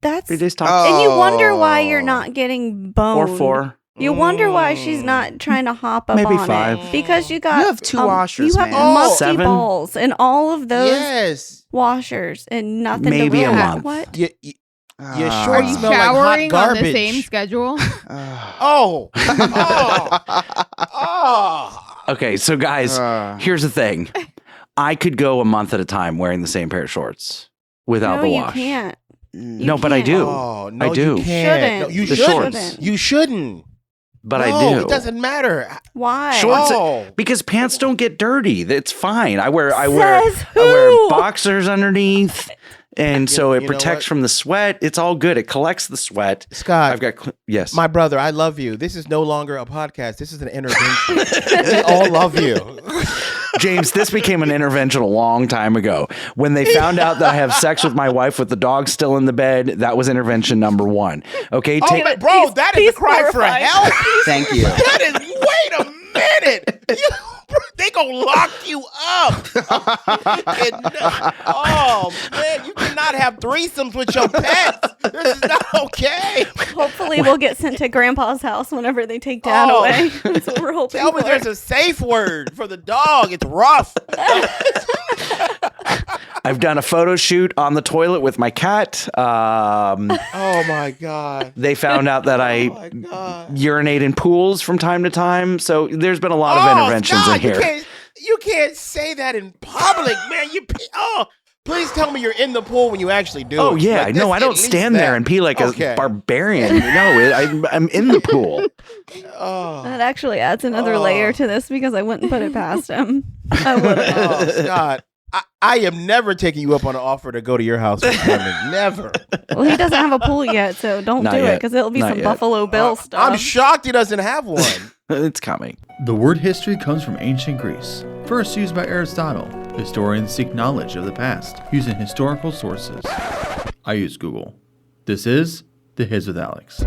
That's 3 days tops. and you wonder why you're not getting boned. Or 4. You wonder why she's not trying to hop up Maybe on 5. it because you got You have 2 washers, You have man. musty 7? balls and all of those Yes. washers and nothing. Maybe to a wear. month. What? Your Ah. shorts Are you smell like hot showering on garbage. the same schedule? Oh. Okay, so guys, here's the thing. I could go a month at a time wearing the same pair of shorts without No, the you wash. can't. No, but I can't. do. Oh, no, I do. You can't. No, Shouldn't. you The shouldn't. shorts. You shouldn't. But No, I do. It doesn't matter. Why? Shorts Oh. because pants don't get dirty. It's fine. I wear Says I wear boxers underneath, and so it you know protects what? from the sweat. It's all good. It collects the sweat. Scott, I've got yes. my brother, I love you. This is no longer a podcast. This is an intervention. We all love you. James, this became an intervention a long time ago. When they found out that I have sex with my wife with the dog still in the bed, that was intervention number 1. Okay, Oh, take but bro, that is a cry for glorified. help. Thank you. That is. Wait a minute. They gonna lock you up. Oh man, you cannot have threesomes with your pets. This is not okay. Hopefully, we'll get sent to Grandpa's house whenever they take Dad away. That's what we're hoping. Tell me there's a safe word for the dog. It's rough. I've done a photo shoot on the toilet with my cat. Oh my God. They found out that I urinate in pools from time to time. So there's been a lot of interventions in here. You can't say that in public, man. Please tell me you're in the pool when you actually do. Oh yeah, like, no, I don't stand there and pee like a barbarian. No, I'm in the pool. That actually adds another layer to this because I wouldn't put it past him. I wouldn't. Oh, Scott. I am never taking you up on an offer to go to your house with him. Never. Well, he doesn't have a pool yet, so don't do it because it'll be some Buffalo Bill stuff. I'm shocked he doesn't have one. It's coming. The word history comes from ancient Greece, first used by Aristotle. Historians seek knowledge of the past using historical sources. I use Google. This is The Hiz with Alex.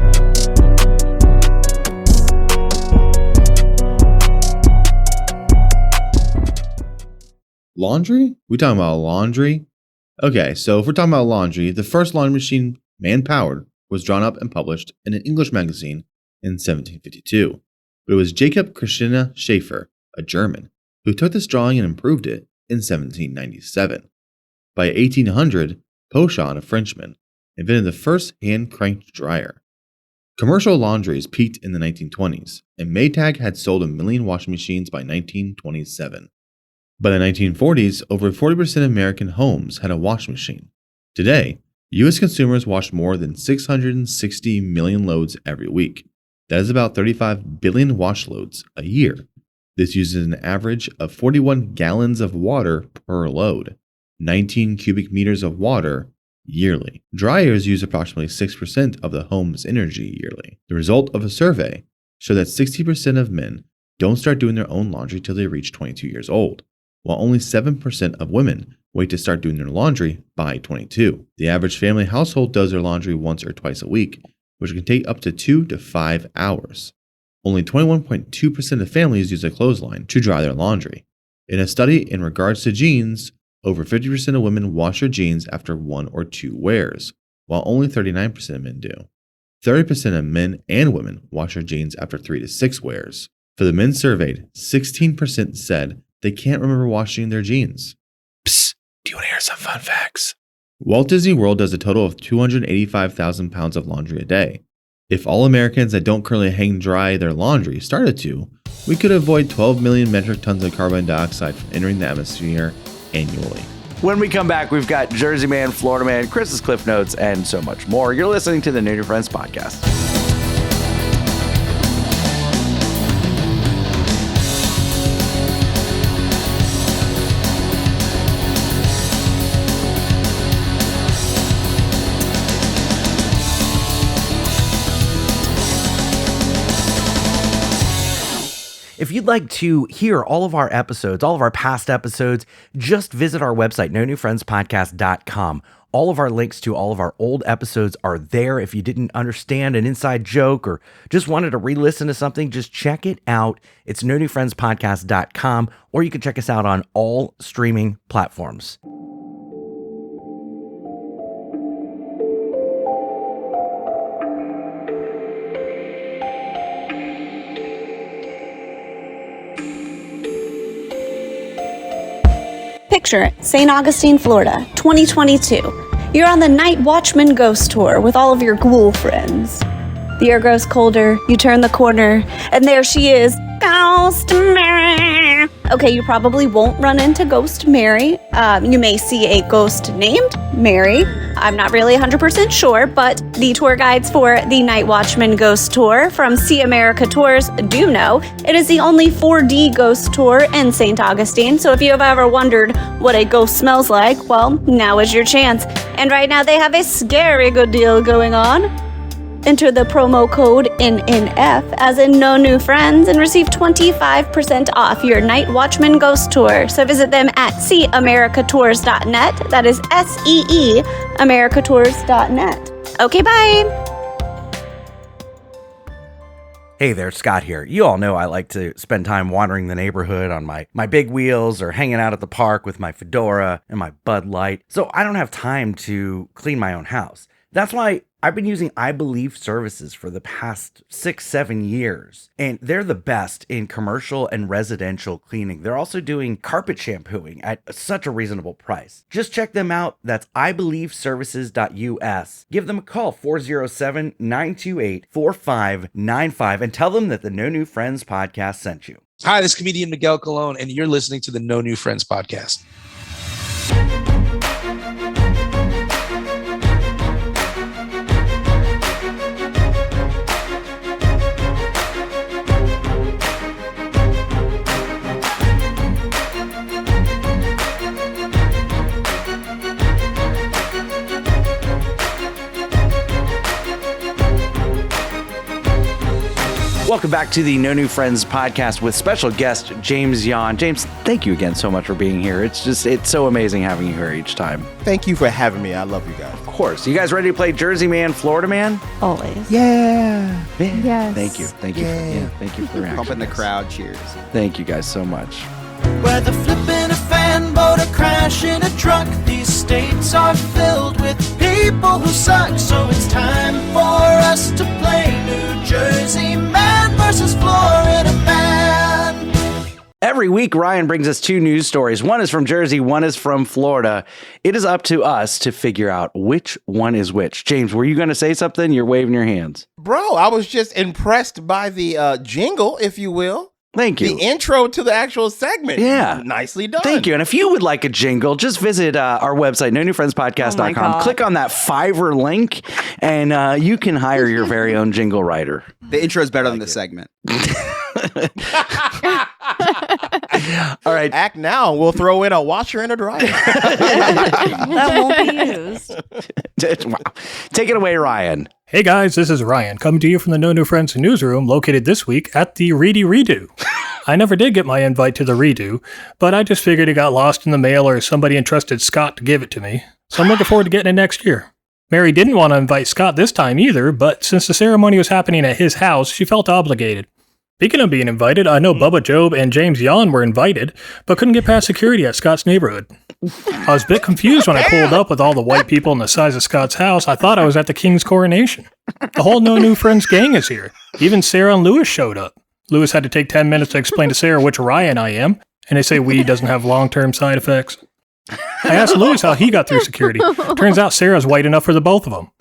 Laundry? We talking about laundry? Okay, so if we're talking about laundry, the first laundry machine, man-powered, was drawn up and published in an English magazine in 1752. But it was Jacob Christina Schaefer, a German, who took this drawing and improved it in 1797. By 1800, Pochon, a Frenchman, invented the first hand-cranked dryer. Commercial laundries peaked in the 1920s, and Maytag had sold 1 million washing machines by 1927. By the 1940s, over 40% of American homes had a washing machine. Today, U.S. consumers wash more than 660 million loads every week. That is about 35 billion wash loads a year. This uses an average of 41 gallons of water per load, 19 cubic meters of water yearly. Dryers use approximately 6% of the home's energy yearly. The result of a survey showed that 60% of men don't start doing their own laundry till they reach 22 years old, while only 7% of women wait to start doing their laundry by 22. The average family household does their laundry once or twice a week, which can take up to 2 to 5 hours. Only 21.2% of families use a clothesline to dry their laundry. In a study in regards to jeans, over 50% of women wash their jeans after 1 or 2 wears, while only 39% of men do. 30% of men and women wash their jeans after 3 to 6 wears. For the men surveyed, 16% said they can't remember washing their jeans. Psst, do you want to hear some fun facts? Walt Disney World does a total of 285,000 pounds of laundry a day. If all Americans that don't currently hang dry their laundry started to, we could avoid 12 million metric tons of carbon dioxide from entering the atmosphere annually. When we come back, we've got Jersey Man, Florida Man, Chris's Cliff Notes, and so much more. You're listening to the New Friends Podcast. If you'd like to hear all of our episodes, all of our past episodes, just visit our website, nonewfriendspodcast.com. All of our links to all of our old episodes are there. If you didn't understand an inside joke or just wanted to re-listen to something, just check it out. It's nonewfriendspodcast.com, or you can check us out on all streaming platforms. Picture it, St. Augustine, Florida, 2022. You're on the Night Watchman Ghost Tour with all of your ghoul friends. The air grows colder, you turn the corner, and there she is, Ghost Mary. Okay, you probably won't run into Ghost Mary. You may see a ghost named Mary. I'm not really 100% sure, but the tour guides for the Night Watchman Ghost Tour from See America Tours do know it is the only 4D ghost tour in St. Augustine. So if you have ever wondered what a ghost smells like, well, now is your chance. And right now they have a scary good deal going on. Enter the promo code NNF, as in no new friends, and receive 25% off your Night Watchman Ghost Tour. So visit them at seeamericatours.net. That is SEE Americatours.net. Okay, bye. Hey there, Scott here. You all know I like to spend time wandering the neighborhood on my big wheels or hanging out at the park with my fedora and my Bud Light. So I don't have time to clean my own house. That's why I've been using I Believe services for the past 6-7 years, and they're the best in commercial and residential cleaning. They're also doing carpet shampooing at such a reasonable price. Just check them out. That's ibelieveservices.us. Give them a call, 407-928-4595, and tell them that the No New Friends podcast sent you. Hi, this is comedian Miguel Colon, and you're listening to the No New Friends podcast. Welcome back to the No New Friends podcast with special guest James Yon. James, thank you again so much for being here. It's so amazing having you here each time. Thank you for having me. I love you guys. Of course. You guys ready to play Jersey Man, Florida Man? Always. Yeah. Yes. Thank you. Thank you. Thank you for your Pumping the crowd. Cheers. Thank you guys so much. Whether flipping a fan boat or crashing a truck, these states are filled with people who suck. So it's time for us to play New Jersey Man versus Florida Man. Every week, Ryan brings us 2 news stories. One is from Jersey, one is from Florida. It is up to us to figure out which one is which. James, were you going to say something? You're waving your hands. Bro, I was just impressed by the jingle, if you will. Thank you. The intro to the actual segment. Yeah. Nicely done. Thank you. And if you would like a jingle, just visit our website, nonewfriendspodcast.com. Click on that Fiverr link, and you can hire your very own jingle writer. The intro is better than the segment. All right. Act now. We'll throw in a washer and a dryer. That won't be used. Wow. Take it away, Ryan. Hey guys, this is Ryan, coming to you from the No New Friends newsroom located this week at the Reedy Redo. I never did get my invite to the redo, but I just figured it got lost in the mail or somebody entrusted Scott to give it to me, so I'm looking forward to getting it next year. Mary didn't want to invite Scott this time either, but since the ceremony was happening at his house, she felt obligated. Speaking of being invited, I know Bubba Job and James Yon were invited, but couldn't get past security at Scott's neighborhood. I was a bit confused when I pulled up with all the white people and the size of Scott's house. I thought I was at the King's coronation. The whole No New Friends gang is here. Even Sarah and Lewis showed up. Lewis had to take 10 minutes to explain to Sarah which Ryan I am, and they say weed doesn't have long-term side effects. I asked Lewis how he got through security. Turns out Sarah's white enough for the both of them.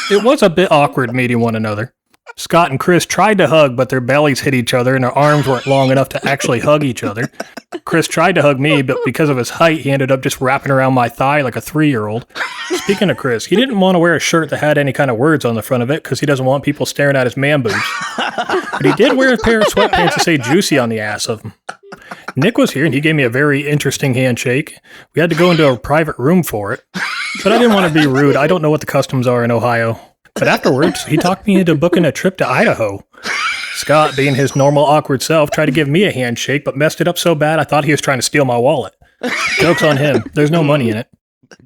It was a bit awkward meeting one another. Scott and Chris tried to hug, but their bellies hit each other and their arms weren't long enough to actually hug each other. Chris tried to hug me, but because of his height, he ended up just wrapping around my thigh like a 3-year-old. Speaking of Chris, he didn't want to wear a shirt that had any kind of words on the front of it because he doesn't want people staring at his man boobs. But he did wear a pair of sweatpants that say juicy on the ass of him. Nick was here and he gave me a very interesting handshake. We had to go into a private room for it, but I didn't want to be rude. I don't know what the customs are in Ohio. But afterwards, he talked me into booking a trip to Idaho. Scott, being his normal awkward self, tried to give me a handshake, but messed it up so bad I thought he was trying to steal my wallet. Joke's on him. There's no money in it.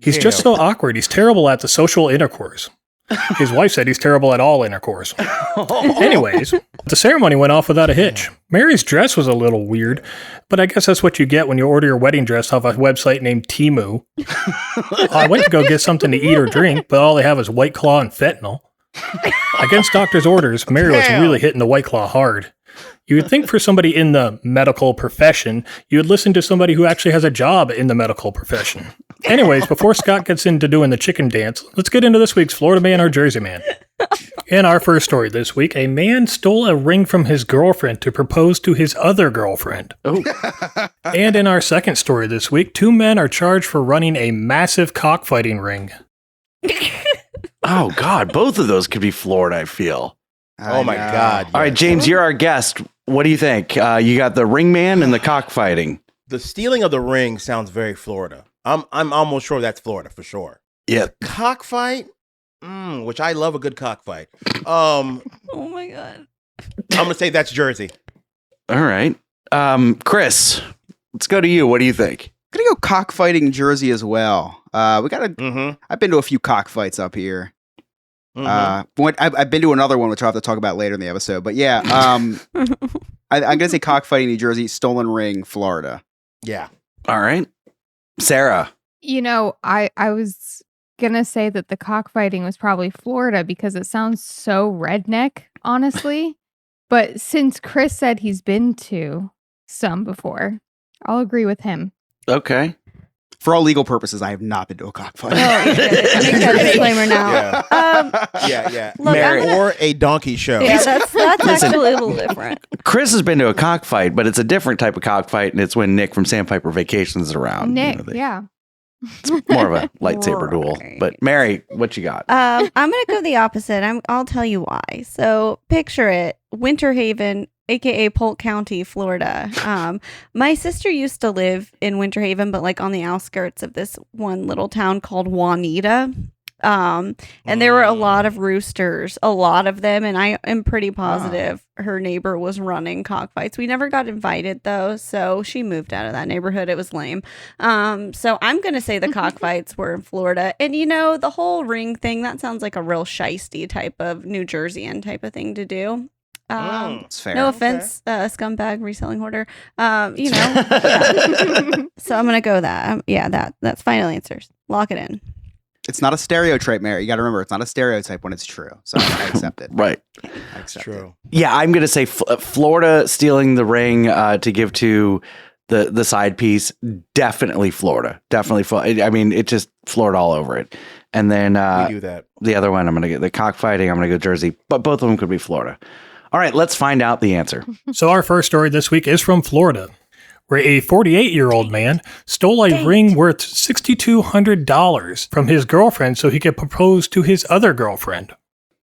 He's just so awkward. He's terrible at the social intercourse. His wife said he's terrible at all intercourse. Anyways, the ceremony went off without a hitch. Mary's dress was a little weird, but I guess that's what you get when you order your wedding dress off a website named Temu. I went to go get something to eat or drink, but all they have is White Claw and fentanyl. Against doctor's orders, Mary was really hitting the White Claw hard. You would think for somebody in the medical profession, you would listen to somebody who actually has a job in the medical profession. Anyways, before Scott gets into doing the chicken dance, let's get into this week's Florida Man or Jersey Man. In our first story this week, a man stole a ring from his girlfriend to propose to his other girlfriend. Oh. And in our second story this week, 2 men are charged for running a massive cockfighting ring. Oh, God. Both of those could be Florida, I feel. Oh, my God. All right, James, you're our guest. What do you think? You got the ring man and the cockfighting. The stealing of the ring sounds very Florida. I'm almost sure that's Florida for sure. Yeah. Cockfight? Which I love a good cockfight. Oh, my God. I'm going to say that's Jersey. All right. Chris, let's go to you. What do you think? I'm going to go cockfighting Jersey as well. I've been to a few cockfights up here. I've been to another one, which I'll have to talk about later in the episode. But yeah, I'm going to say cockfighting, New Jersey, stolen ring, Florida. Yeah. All right. Sarah. You know, I was going to say that the cockfighting was probably Florida because it sounds so redneck, honestly. But since Chris said he's been to some before, I'll agree with him. Okay. For all legal purposes, I have not been to a cockfight. Make that disclaimer now. Yeah. Look, or a donkey show. Yeah, that's actually a little different. Chris has been to a cockfight, but it's a different type of cockfight, and it's when Nick from Sandpiper Vacations is around. Nick, yeah. It's more of a lightsaber duel. But Mary, what you got? I'm going to go the opposite. I'll tell you why. So picture it, Winter Haven, aka Polk County, Florida. My sister used to live in Winter Haven, but like on the outskirts of this one little town called Juanita. And there were a lot of roosters, a lot of them, and I am pretty positive her neighbor was running cockfights. We never got invited though, so she moved out of that neighborhood. It was lame. So I'm gonna say the cockfights were in Florida, and you know the whole ring thing. That sounds like a real shisty type of New Jerseyan type of thing to do. It's fair. No offense, scumbag reselling hoarder. You know. Yeah. So I'm gonna go that. That's final answers. Lock it in. It's not a stereotype, Mary. You got to remember, it's not a stereotype when it's true. So I accept it. Right. I accept True. Yeah, I'm going to say Florida stealing the ring to give to the side piece. Definitely Florida. Definitely. I mean, it just Florida all over it. And then we do that. The other one, I'm going to get the cockfighting. I'm going to go Jersey, but both of them could be Florida. All right, let's find out the answer. So our first story this week is from Florida, where a 48-year-old man stole a ring worth $6,200 from his girlfriend so he could propose to his other girlfriend.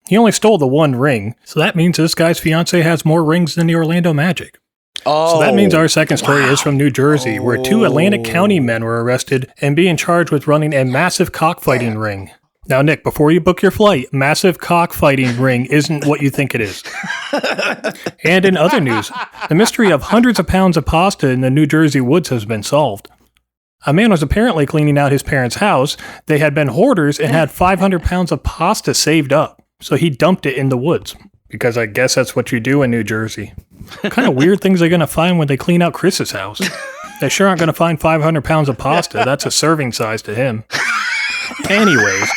He only stole the one ring, so that means this guy's fiance has more rings than the Orlando Magic. So that means our second story is from New Jersey, where two Atlantic County men were arrested and being charged with running a massive cockfighting ring. Now, Nick, before you book your flight, massive cockfighting ring isn't what you think it is. And in other news, the mystery of hundreds of pounds of pasta in the New Jersey woods has been solved. A man was apparently cleaning out his parents' house. They had been hoarders and had 500 pounds of pasta saved up. So he dumped it in the woods, because I guess that's what you do in New Jersey. What kind of weird things are they going to find when they clean out Chris's house? They sure aren't going to find 500 pounds of pasta. That's a serving size to him. Anyways,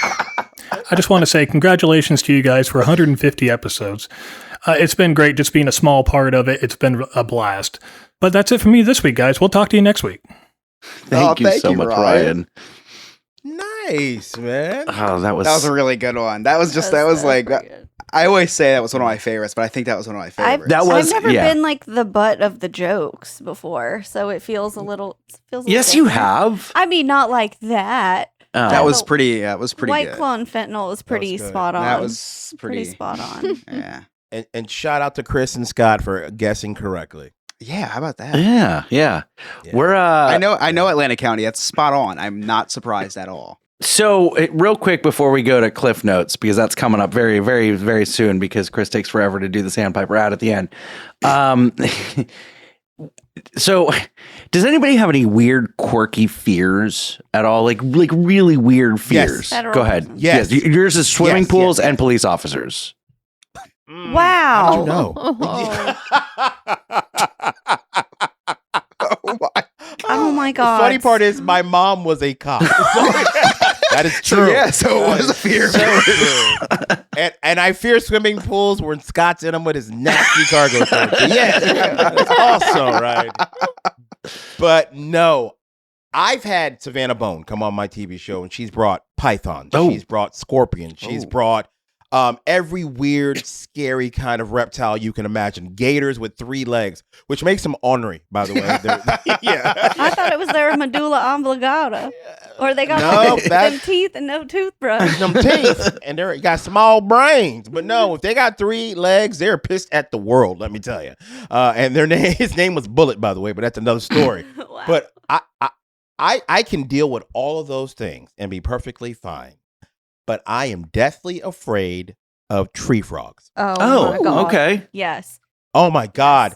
I just want to say congratulations to you guys for 150 episodes. It's been great just being a small part of it. It's been a blast. But that's it for me this week, guys. We'll talk to you next week. Thank you so much, Ryan. Nice, man. Oh, that was a really good one. That was like, I always say that was one of my favorites, but I think that was one of my favorites. I've never been like the butt of the jokes before, so it feels a little. Yes, you have. I mean, not like that. That was pretty. That was pretty. White good. Claw and fentanyl was pretty spot on. That was pretty spot on. Yeah. And shout out to Chris and Scott for guessing correctly. Yeah, how about that? Yeah. We're I know Atlantic County. That's spot on. I'm not surprised at all. So, real quick before we go to Cliff Notes, because that's coming up very, very, very soon, because Chris takes forever to do the Sandpiper ad at the end. So, does anybody have any weird, quirky fears at all? Like really weird fears? Yes. Go ahead. Yes. Yours is swimming pools and police officers. Wow. How'd you know? Oh my God. The funny part is my mom was a cop. That is true. So it was a fear. And I fear swimming pools when Scott's in them with his nasty cargo shorts. Yes, that's also right. But no, I've had Savannah Bone come on my TV show, and she's brought pythons. She's brought scorpions. She's brought every weird, scary kind of reptile you can imagine. Gators with 3 legs, which makes them ornery, by the way. I thought it was their medulla oblongata. Or they got them teeth and no toothbrush. Them teeth. And they got small brains. But no, if they got 3 legs, they're pissed at the world, let me tell you. And his name was Bullet, by the way, but that's another story. Wow. But I can deal with all of those things and be perfectly fine. But I am deathly afraid of tree frogs. Oh my God. Okay. Yes. Oh my God.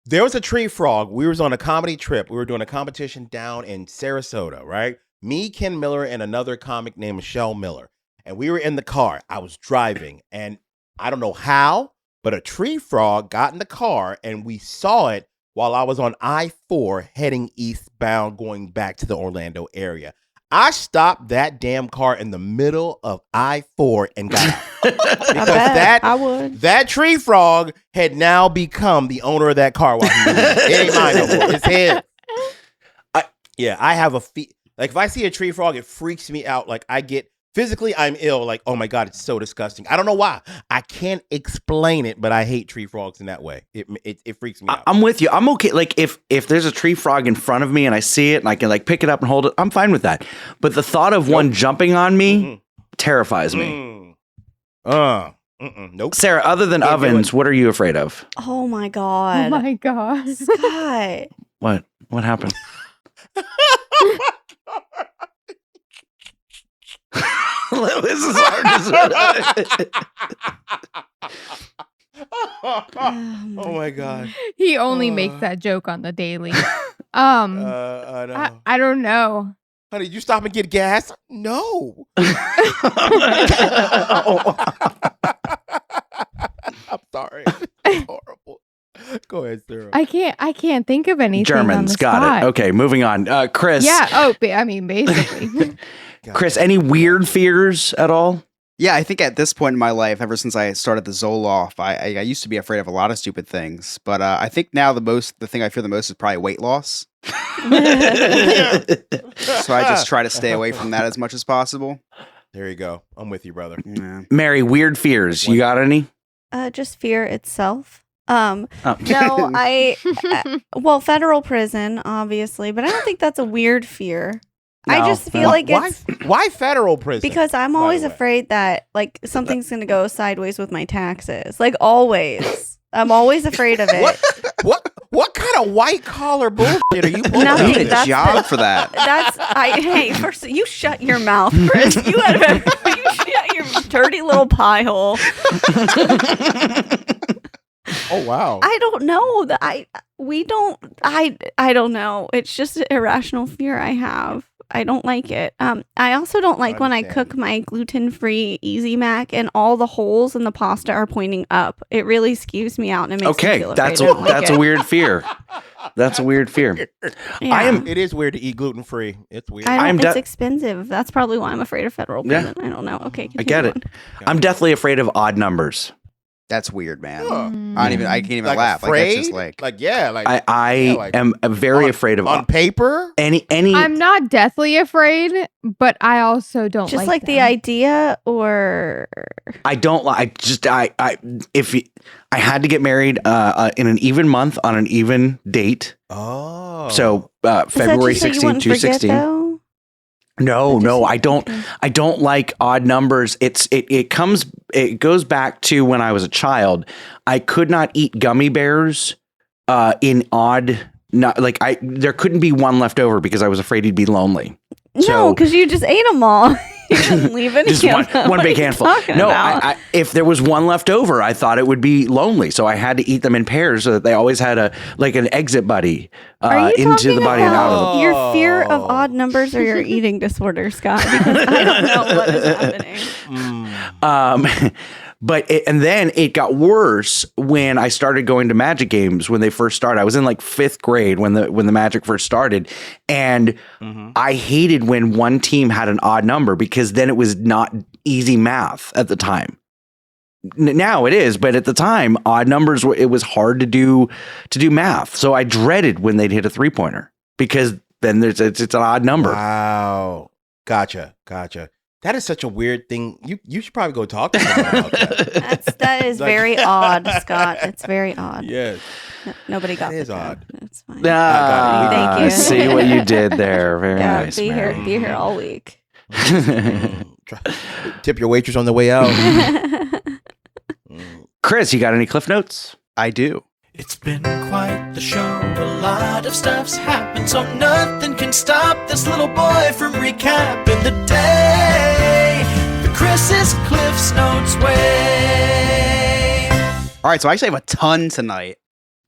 There was a tree frog. We was on a comedy trip. We were doing a competition down in Sarasota, right? Me, Ken Miller, and another comic named Michelle Miller. and we were in the car. I was driving, and I don't know how, but a tree frog got in the car, and we saw it while I was on I-4 heading eastbound, going back to the Orlando area. I stopped that damn car in the middle of I-4 and got out. Because I would. That tree frog had now become the owner of that car while he was it ain't mine no more. It's his. I have a like if I see a tree frog, it freaks me out. Like I get physically, I'm ill. Like, oh my God, it's so disgusting. I don't know why. I can't explain it, but I hate tree frogs in that way. It freaks me out. I'm with you. I'm okay. Like if there's a tree frog in front of me and I see it and I can like pick it up and hold it, I'm fine with that. But the thought of one jumping on me terrifies me. Nope. Sarah, other than ovens, what are you afraid of? Oh my God. Oh my God. Scott. What happened? This is hard Oh my God. He only makes that joke on the daily. I know. I don't know. Honey, did you stop and get gas? No. I'm sorry. It's horrible. Go ahead, Sarah. I can't think of anything. Germans, got spot. it. Okay, moving on. Chris. Yeah. Oh, I mean, basically. Chris, any weird fears at all? Yeah, I think at this point in my life, ever since I started the Zoloft, I used to be afraid of a lot of stupid things. But I think now the thing I fear the most is probably weight loss. So I just try to stay away from that as much as possible. There you go. I'm with you, brother. Yeah. Mary, weird fears. You got any? Just fear itself. No, well, federal prison, obviously, but I don't think that's a weird fear. No. I just feel like it's why federal prison? because I'm always afraid that like something's gonna go sideways with my taxes. Like always, I'm always afraid of it. What kind of white collar bullshit are you pulling? Nothing. You need a job for that. Hey, first you shut your mouth, Chris. You shut your dirty little pie hole. Oh wow. I don't know. I don't know. It's just an irrational fear I have. I don't like it. I also don't like when I cook my gluten-free Easy Mac and all the holes in the pasta are pointing up. It really skews me out and it makes me feel that's afraid. a weird fear. That's a weird fear. Yeah. It is weird to eat gluten free. It's weird. It's expensive. That's probably why I'm afraid of federal prison. I don't know. Okay, I get it. I'm definitely afraid of odd numbers. That's weird, man. I can't even laugh. Afraid? Like that's just I am very afraid of on paper. Any. I'm not deathly afraid, but I also don't just like the idea, or I don't like. If I had to get married in an even month on an even date. Oh, so February 16, 2016. No, I don't. I don't like odd numbers. It goes back to when I was a child. I could not eat gummy bears in odd. There couldn't be one left over because I was afraid he'd be lonely. No, because you just ate them all. You didn't leave any. Just one big handful. No, I, if there was one left over, I thought it would be lonely, so I had to eat them in pairs so that they always had an exit buddy into the body and out of the. Your fear of odd numbers or your eating disorder, Scott? Because I don't know what is happening. And then it got worse when I started going to Magic games when they first started. I was in like 5th grade when the Magic first started. And I hated when one team had an odd number because then it was not easy math at the time. Now it is, but at the time, odd numbers, it was hard to do math. So I dreaded when they'd hit a 3-pointer because then it's an odd number. Wow. Gotcha. That is such a weird thing. You should probably go talk to someone about that. That is very odd, Scott. It's very odd. Yes. Nobody got it. It is joke. odd. That's fine. Thank you. See what you did there. Very yeah, nice. Be here all week. Tip your waitress on the way out. Chris, you got any Cliff Notes? I do. It's been quite the show. A lot of stuff's happened, so nothing can stop this little boy from recapping the day the Chris's Cliff's Notes way. All right, so I actually have a ton tonight.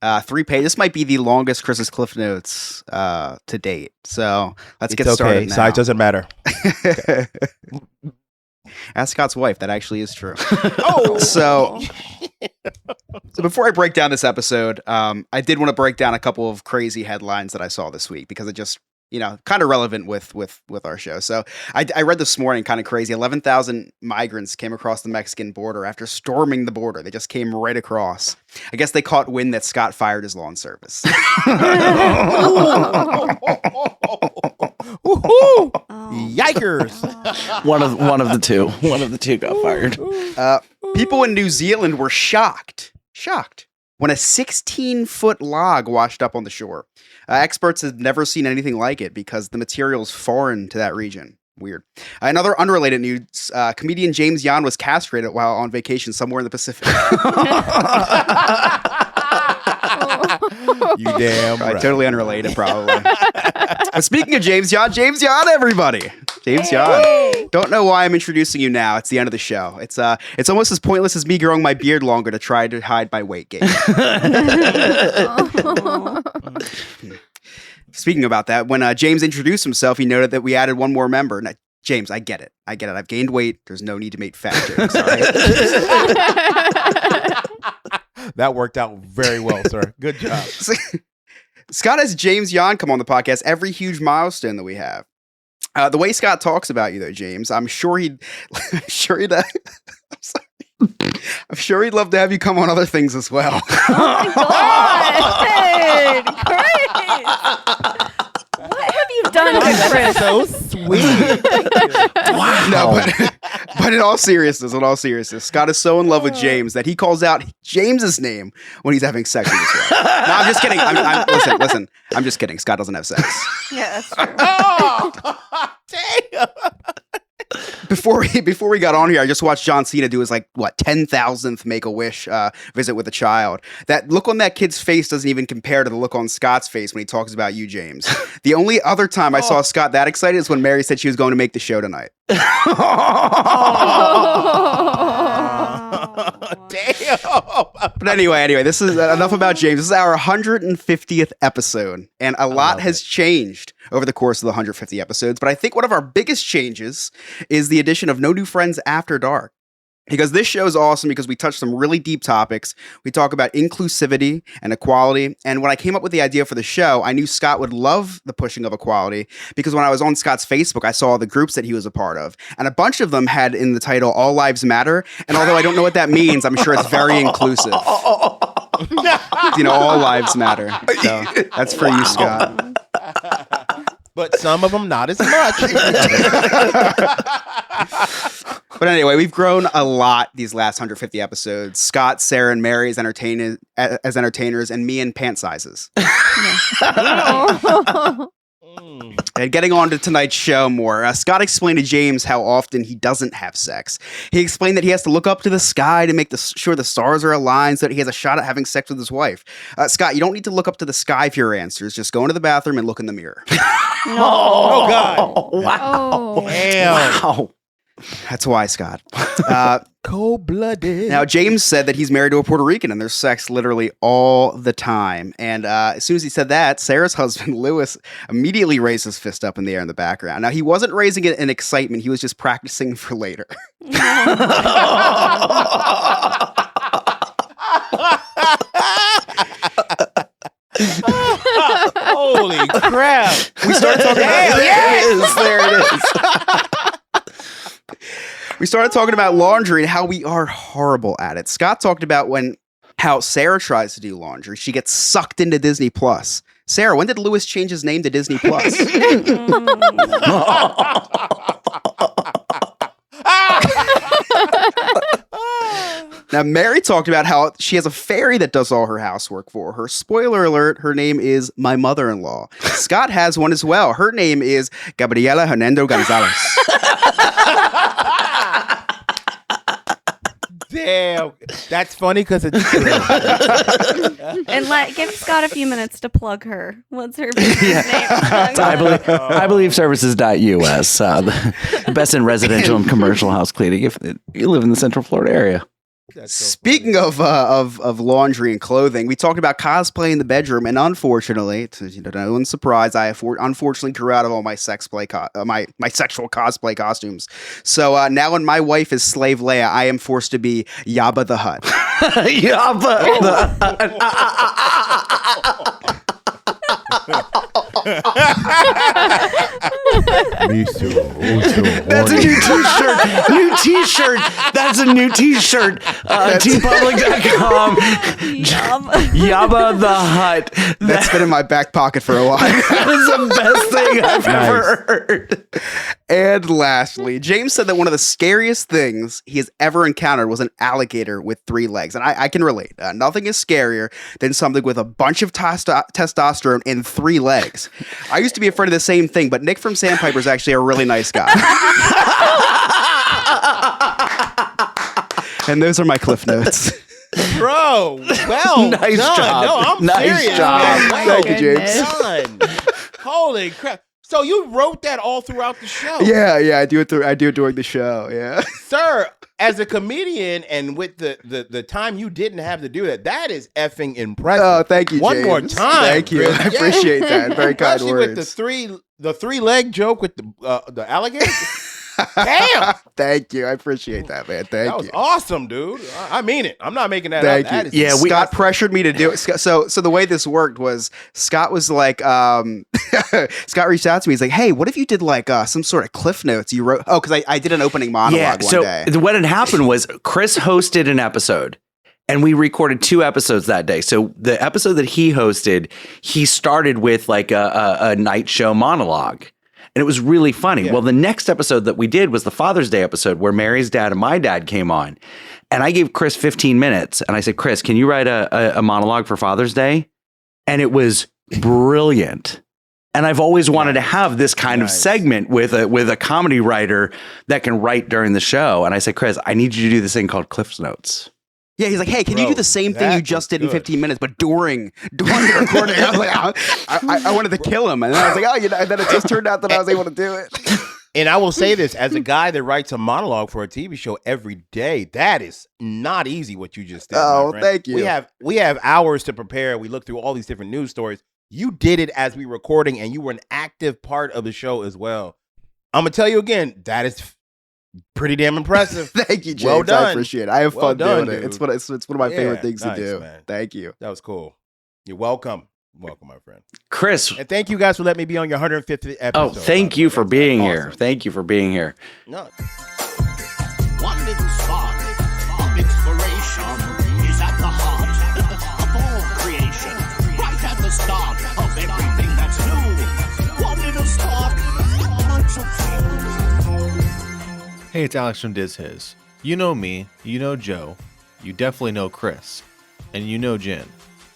3 pages. This might be the longest Chris's Cliff Notes to date. So let's get started now. Size doesn't matter. Ask Scott's wife. That actually is true. So before I break down this episode, I did want to break down a couple of crazy headlines that I saw this week because it just, kind of relevant with our show. So I read this morning, kind of crazy. 11,000 migrants came across the Mexican border after storming the border. They just came right across. I guess they caught wind that Scott fired his lawn service. Yikers! One of the two. One of the two got fired. People in New Zealand were shocked when a 16-foot log washed up on the shore. Experts have never seen anything like it because the material is foreign to that region. Weird. Another unrelated news, comedian James Yon was castrated while on vacation somewhere in the Pacific. You damn right. Totally unrelated, probably. Speaking of James Yon, everybody. James Yon. Don't know why I'm introducing you now. It's the end of the show. It's almost as pointless as me growing my beard longer to try to hide my weight gain. Speaking about that, when James introduced himself, he noted that we added one more member. Now, James, I get it. I've gained weight. There's no need to make fat jokes, all right? That worked out very well, sir. Good job. Scott has James Yon come on the podcast every huge milestone that we have. The way Scott talks about you, though, James, I'm sure he'd love to have you come on other things as well. Oh my God! Great! What have you done to Chris? So sweet. Wow. No, but in all seriousness, Scott is so in love with James that he calls out James's name when he's having sex with his wife. No, I'm just kidding. Listen. I'm just kidding. Scott doesn't have sex. Yeah, that's true. Oh, damn. Before we got on here, I just watched John Cena do his 10,000th Make-A-Wish visit with a child. That look on that kid's face doesn't even compare to the look on Scott's face when he talks about you, James. The only other time I saw Scott that excited is when Mary said she was going to make the show tonight. Damn. But anyway, this is enough about James. This is our 150th episode, and a lot has changed over the course of the 150 episodes. But I think one of our biggest changes is the addition of No New Friends After Dark. Because this show is awesome because we touch some really deep topics. We talk about inclusivity and equality. And when I came up with the idea for the show, I knew Scott would love the pushing of equality because when I was on Scott's Facebook, I saw the groups that he was a part of. And a bunch of them had in the title, All Lives Matter. And although I don't know what that means, I'm sure it's very inclusive. All lives matter. So that's for you, Scott. But some of them not as much. But anyway, we've grown a lot these last 150 episodes. Scott, Sarah, and Mary as entertainers, and me in pant sizes. And getting on to tonight's show more, Scott explained to James how often he doesn't have sex. He explained that he has to look up to the sky to make sure the stars are aligned so that he has a shot at having sex with his wife. Scott, you don't need to look up to the sky for your answers. Just go into the bathroom and look in the mirror. Oh, God. Wow. Damn. Wow. That's why, Scott. Cold-blooded. Now, James said that he's married to a Puerto Rican and there's sex literally all the time. And as soon as he said that, Sarah's husband, Lewis, immediately raised his fist up in the air in the background. Now, he wasn't raising it in excitement. He was just practicing for later. Holy crap. We started talking about there it is. We started talking about laundry and how we are horrible at it. Scott talked about how Sarah tries to do laundry. She gets sucked into Disney Plus. Sarah, when did Lewis change his name to Disney Plus? Now, Mary talked about how she has a fairy that does all her housework for her. Spoiler alert, her name is my mother-in-law. Scott has one as well. Her name is Gabriela Hernando Gonzalez. Damn. That's funny because it's true. And give Scott a few minutes to plug her. What's her name? I believe services.us, the best in residential and commercial house cleaning if you live in the Central Florida area. Speaking of laundry and clothing, we talked about cosplay in the bedroom, and unfortunately, to no one's surprise, I unfortunately grew out of all my my sexual cosplay costumes. So now, when my wife is Slave Leia, I am forced to be Yabba the Hutt. Yabba the That's a new t-shirt. New t-shirt. That's a new t-shirt. tpublic.com. Yabba the Hutt. That's been in my back pocket for a while. That is the best thing I've ever heard. And lastly, James said that one of the scariest things he has ever encountered was an alligator with 3 legs. And I can relate. Nothing is scarier than something with a bunch of testosterone and 3 legs. I used to be afraid of the same thing, but Nick from Sandpiper is actually a really nice guy. And those are my cliff notes. Bro, well nice done. job. No, I'm nice serious. job. Man. Thank you, James. Done. Holy crap. So you wrote that all throughout the show? Yeah, I do it during the show, yeah. Sir, as a comedian and with the time you didn't have to do that is effing impressive. Oh, thank you, One James. more time. Thank you. Chris. I appreciate that. Very kind Especially words. with the 3-leg joke with the alligator. Damn. Thank you. I appreciate that, man. Thank That was you. awesome, dude. I mean it. I'm not making that Thank up. you. That is Yeah, Scott disgusting. pressured me to do it. So the way this worked was Scott was like, Scott reached out to me. He's like, hey, what if you did like some sort of cliff notes you wrote? Oh, because I did an opening monologue one day. What had happened was Chris hosted an episode. And we recorded 2 episodes that day. So the episode that he hosted, he started with like a night show monologue. And it was really funny. Yeah. Well, the next episode that we did was the Father's Day episode where Mary's dad and my dad came on. And I gave Chris 15 minutes. And I said, Chris, can you write a monologue for Father's Day? And it was brilliant. And I've always wanted to have this kind of segment with a comedy writer that can write during the show. And I said, Chris, I need you to do this thing called Cliff Notes. Yeah, he's like, hey, can you do the same thing you just did in 15 minutes, but during the recording? I was like, I wanted to kill him. And then I was like, oh, and then it just turned out that I was able to do it. And I will say this, as a guy that writes a monologue for a TV show every day, that is not easy what you just did. Oh, thank you. We have hours to prepare. We look through all these different news stories. You did it as we were recording, and you were an active part of the show as well. I'm going to tell you again, that is pretty damn impressive. Thank you, James. Well done. I appreciate it. I have fun doing it. It's one of my favorite things to do. Man. Thank you. That was cool. You're welcome. Welcome, my friend. Chris. And thank you guys for letting me be on your 150th episode. Oh, thank you for being here. Thank you for being here. No. One little spark of inspiration is at the heart of all creation. Right at the start of everything that's new. One little spark. Hey, it's Alex from Diz His. You know me, you know Joe, you definitely know Chris, and you know Jen.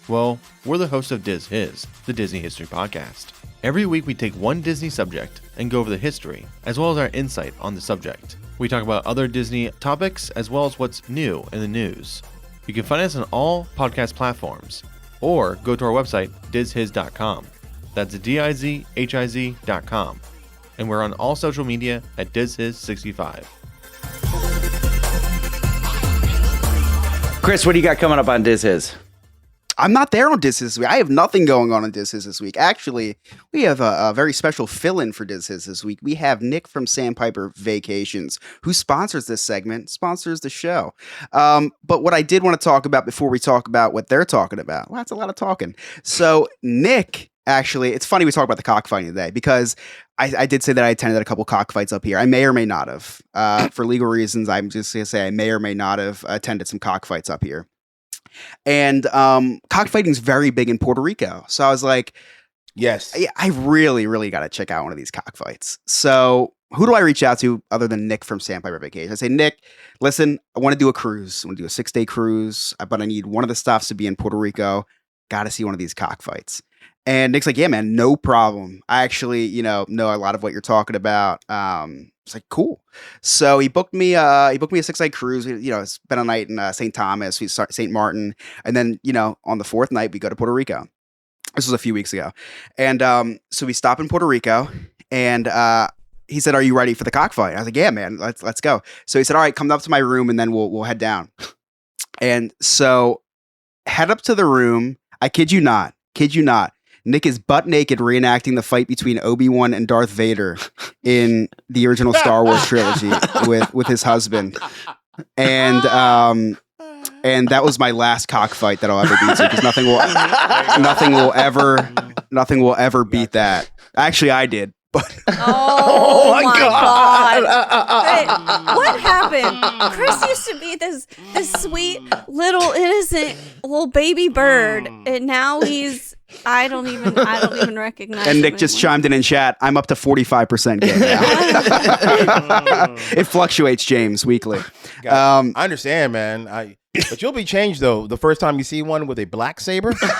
Well, we're the hosts of Diz His, the Disney History Podcast. Every week we take one Disney subject and go over the history, as well as our insight on the subject. We talk about other Disney topics, as well as what's new in the news. You can find us on all podcast platforms, or go to our website, dizhiz.com. That's DIZHIZ.com. And we're on all social media at DizHiz65. Chris, what do you got coming up on Diz His? I'm not there on Diz His this week. I have nothing going on Diz His this week. Actually, we have a very special fill-in for Diz His this week. We have Nick from Sandpiper Vacations, who sponsors this segment, sponsors the show. But what I did want to talk about before we talk about what they're talking about, well, that's a lot of talking. So Nick, actually, it's funny we talk about the cockfighting today because I did say that I attended a couple cockfights up here. I may or may not have. For legal reasons, I'm just going to say I may or may not have attended some cockfights up here. And cockfighting is very big in Puerto Rico. So I was like, yes, I really, really got to check out one of these cockfights. So who do I reach out to other than Nick from Sandpiper Vacation? I say, Nick, listen, I want to do a cruise. I want to do a 6-day cruise, but I need one of the stops to be in Puerto Rico. Got to see one of these cockfights. And Nick's like, yeah, man, no problem. I actually, know a lot of what you're talking about. It's like, cool. So he booked me a 6-night cruise. Spent a night in St. Thomas, we start St. Martin. And then, on the 4th night, we go to Puerto Rico. This was a few weeks ago. And so we stop in Puerto Rico and he said, are you ready for the cockfight? I was like, yeah, man, let's go. So he said, all right, come up to my room and then we'll head down. And so head up to the room. I kid you not. Nick is butt naked reenacting the fight between Obi-Wan and Darth Vader in the original Star Wars trilogy with his husband. And that was my last cockfight that I'll ever be to, because nothing will ever beat that. Actually, I did. But oh my god! What happened? Chris used to be this sweet little innocent little baby bird, and now he's I don't even recognize. And him Nick just anymore. chimed in chat. I'm up to 45% gay now. It fluctuates, James, weekly. I understand, man. But you'll be changed though. The first time you see one with a black saber, it's different.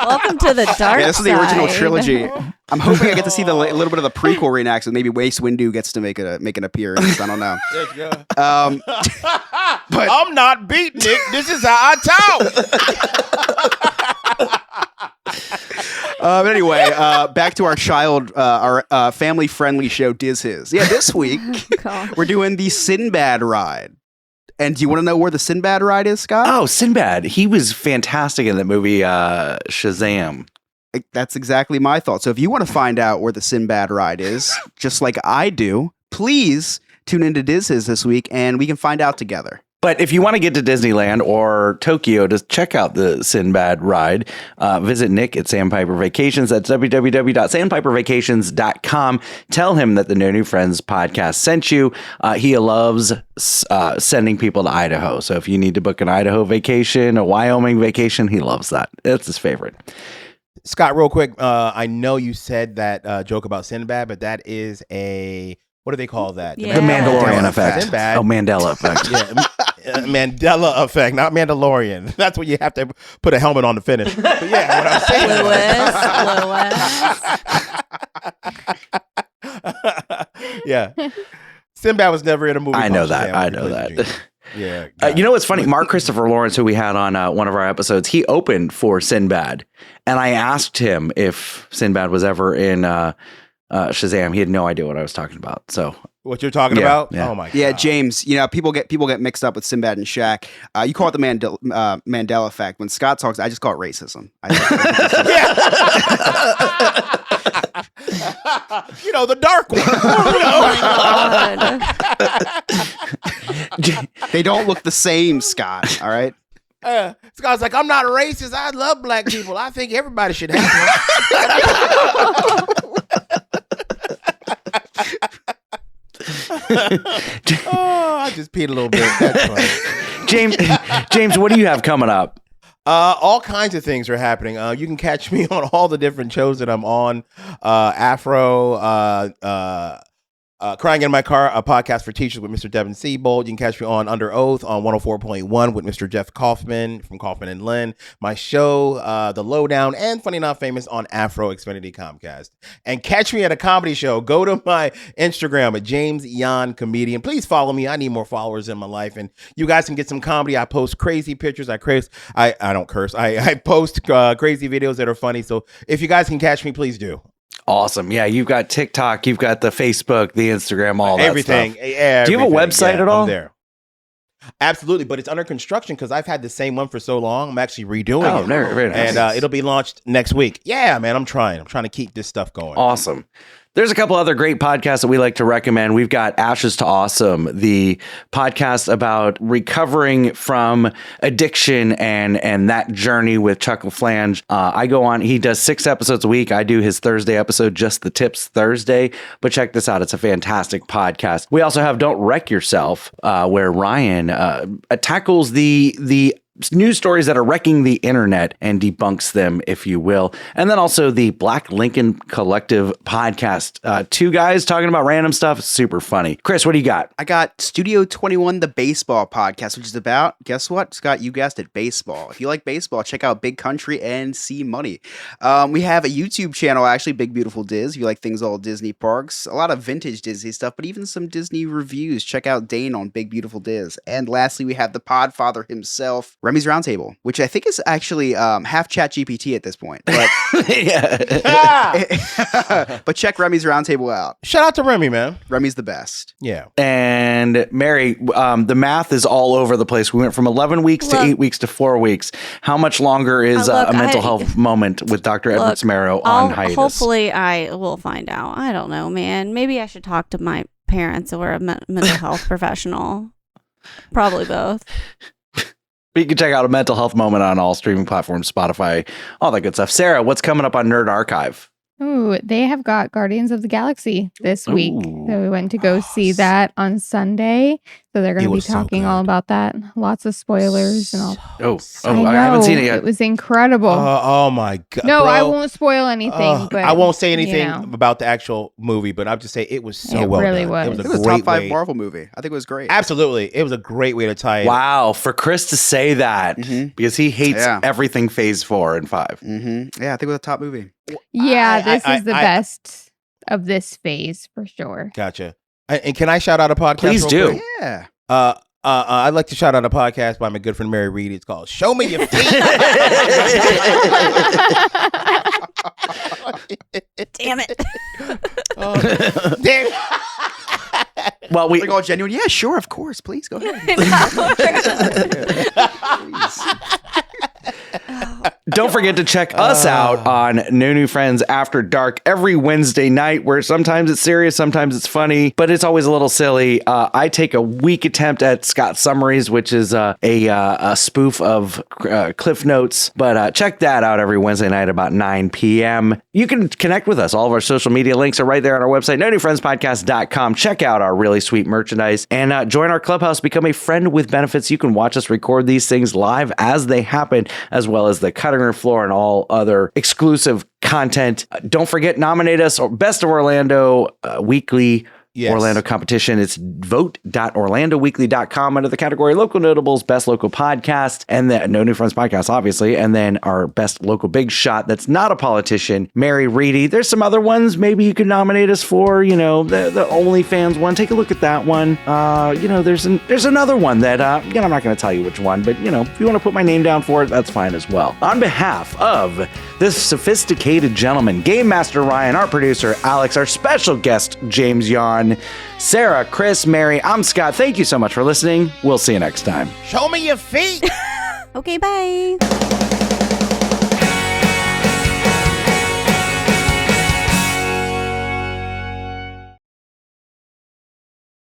Welcome to the dark Yeah, this is the original side. trilogy. I'm hoping I get to see a little bit of the prequel reenactment. Maybe Mace Windu gets to make an appearance. I don't know. There you go. But I'm not beat, Nick. This is how I talk. But anyway, back to our family-friendly show, Diz His. Yeah, this week we're doing the Sinbad ride. And do you want to know where the Sinbad ride is, Scott? Oh, Sinbad. He was fantastic in that movie, Shazam. That's exactly my thought. So if you want to find out where the Sinbad ride is, just like I do, please tune into Diz His this week and we can find out together. But if you want to get to Disneyland or Tokyo to check out the Sinbad ride, visit Nick at Sandpiper Vacations. That's www.sandpipervacations.com. Tell him that the No New Friends podcast sent you. He loves sending people to Idaho. So if you need to book an Idaho vacation, a Wyoming vacation, he loves that. It's his favorite. Scott, real quick, I know you said that joke about Sinbad, but that is what do they call that? Yeah. The Mandalorian effect. Sinbad. Oh, Mandela effect. Mandela effect, not Mandalorian. That's when you have to put a helmet on to finish. But yeah, what I'm saying. Yeah. Sinbad was never in a movie. I know that. Yeah. You know what's funny? Mark Christopher Lawrence, who we had on one of our episodes, he opened for Sinbad. And I asked him if Sinbad was ever in Shazam. He had no idea what I was talking about. So what you're talking about? Yeah. Oh my god. Yeah, James. People get mixed up with Sinbad and Shaq. You call it the Mandela effect. When Scott talks, I just call it racism. The dark one. They don't look the same, Scott. All right. Scott's like, I'm not racist. I love black people. I think everybody should have one. I just peed a little bit. That's funny. James, what do you have coming up? All kinds of things are happening. You can catch me on all the different shows that I'm on. Afro, Crying in My Car, a podcast for teachers with Mr. Devin Siebold. You can catch me on Under Oath on 104.1 with Mr. Jeff Kaufman from Kaufman and Lynn. My show, The Lowdown, and Funny Not Famous on Afro Xfinity Comcast. And catch me at a comedy show. Go to my Instagram at James Yon Comedian. Please follow me. I need more followers in my life. And you guys can get some comedy. I post crazy pictures. I don't curse. I post crazy videos that are funny. So if you guys can catch me, please do. Awesome. Yeah, you've got TikTok, you've got the Facebook, the Instagram, all that everything. stuff. Do you have a website at all? I'm there. Absolutely, but it's under construction because I've had the same one for so long. I'm actually redoing it. Very nice. And it'll be launched next week. Yeah, man, I'm trying to keep this stuff going. Awesome. There's a couple other great podcasts that we like to recommend. We've got Ashes to Awesome, the podcast about recovering from addiction and that journey with Chuck LaFlange. I go on, he does 6 episodes a week. I do his Thursday episode, Just the Tips Thursday. But check this out. It's a fantastic podcast. We also have Don't Wreck Yourself, where Ryan tackles the news stories that are wrecking the internet and debunks them, if you will. And then also the Black Lincoln Collective podcast. 2 guys talking about random stuff. Super funny. Chris, what do you got? I got Studio 21, the baseball podcast, which is about, guess what, Scott? You guessed it, baseball. If you like baseball, check out Big Country and See Money. We have a YouTube channel, actually, Big Beautiful Diz. If you like things all Disney parks, a lot of vintage Disney stuff, but even some Disney reviews. Check out Dane on Big Beautiful Diz. And lastly, we have the Podfather himself, Remy's Roundtable, which I think is actually half ChatGPT at this point. But, but check Remy's Roundtable out. Shout out to Remy, man. Remy's the best. Yeah. And Mary, the math is all over the place. We went from 11 weeks to 8 weeks to 4 weeks. How much longer is a mental health moment with Dr. Edward Samaro on hiatus? Hopefully I will find out. I don't know, man. Maybe I should talk to my parents or a mental health professional. Probably both. You can check out A Mental Health Moment on all streaming platforms, Spotify, all that good stuff. Sarah, what's coming up on Nerd Archive? Ooh, they have got Guardians of the Galaxy this week. So we went to go see that on Sunday. So they're going to be talking all about that. Lots of spoilers and all. I haven't seen it yet. It was incredible. Oh my God. No, bro. I won't spoil anything. But I won't say anything about the actual movie, but I'll just say it was so well really done. Was. It was a top 5 Marvel movie. I think it was great. Absolutely. It was a great way to tie it. Wow. For Chris to say that, because he hates everything Phase 4 and 5. Mm-hmm. Yeah, I think it was a top movie. Yeah, this is the best of this phase for sure. Gotcha. And can I shout out a podcast? Please do. Quick? Yeah. I'd like to shout out a podcast by my good friend Mary Reed. It's called Show Me Your Feet. Damn it. Damn. Well, we all genuine. Yeah, sure, of course. Please go ahead. Don't forget to check us out on No New Friends After Dark every Wednesday night, where sometimes it's serious, sometimes it's funny, but it's always a little silly. I take a weak attempt at Scott Summaries, which is a spoof of Cliff Notes, but check that out every Wednesday night about 9 p.m. You can connect with us. All of our social media links are right there on our website, nonewfriendspodcast.com. Check out our really sweet merchandise and join our clubhouse. Become a friend with benefits. You can watch us record these things live as they happen, as well as the cutting room floor and all other exclusive content. Don't forget, nominate us or Best of Orlando weekly. Yes. Orlando competition. It's vote.orlandoweekly.com under the category Local Notables, Best Local Podcast, and the No New Friends Podcast, obviously. And then our Best Local Big Shot that's not a politician, Mary Reedy. There's some other ones maybe you could nominate us for, the OnlyFans one. Take a look at that one. There's another one that, I'm not going to tell you which one, but, if you want to put my name down for it, that's fine as well. On behalf of this sophisticated gentleman, Game Master Ryan, our producer, Alex, our special guest, James Yon, Sarah, Chris, Mary, I'm Scott. Thank you so much for listening. We'll see you next time. Show me your feet. Okay, bye.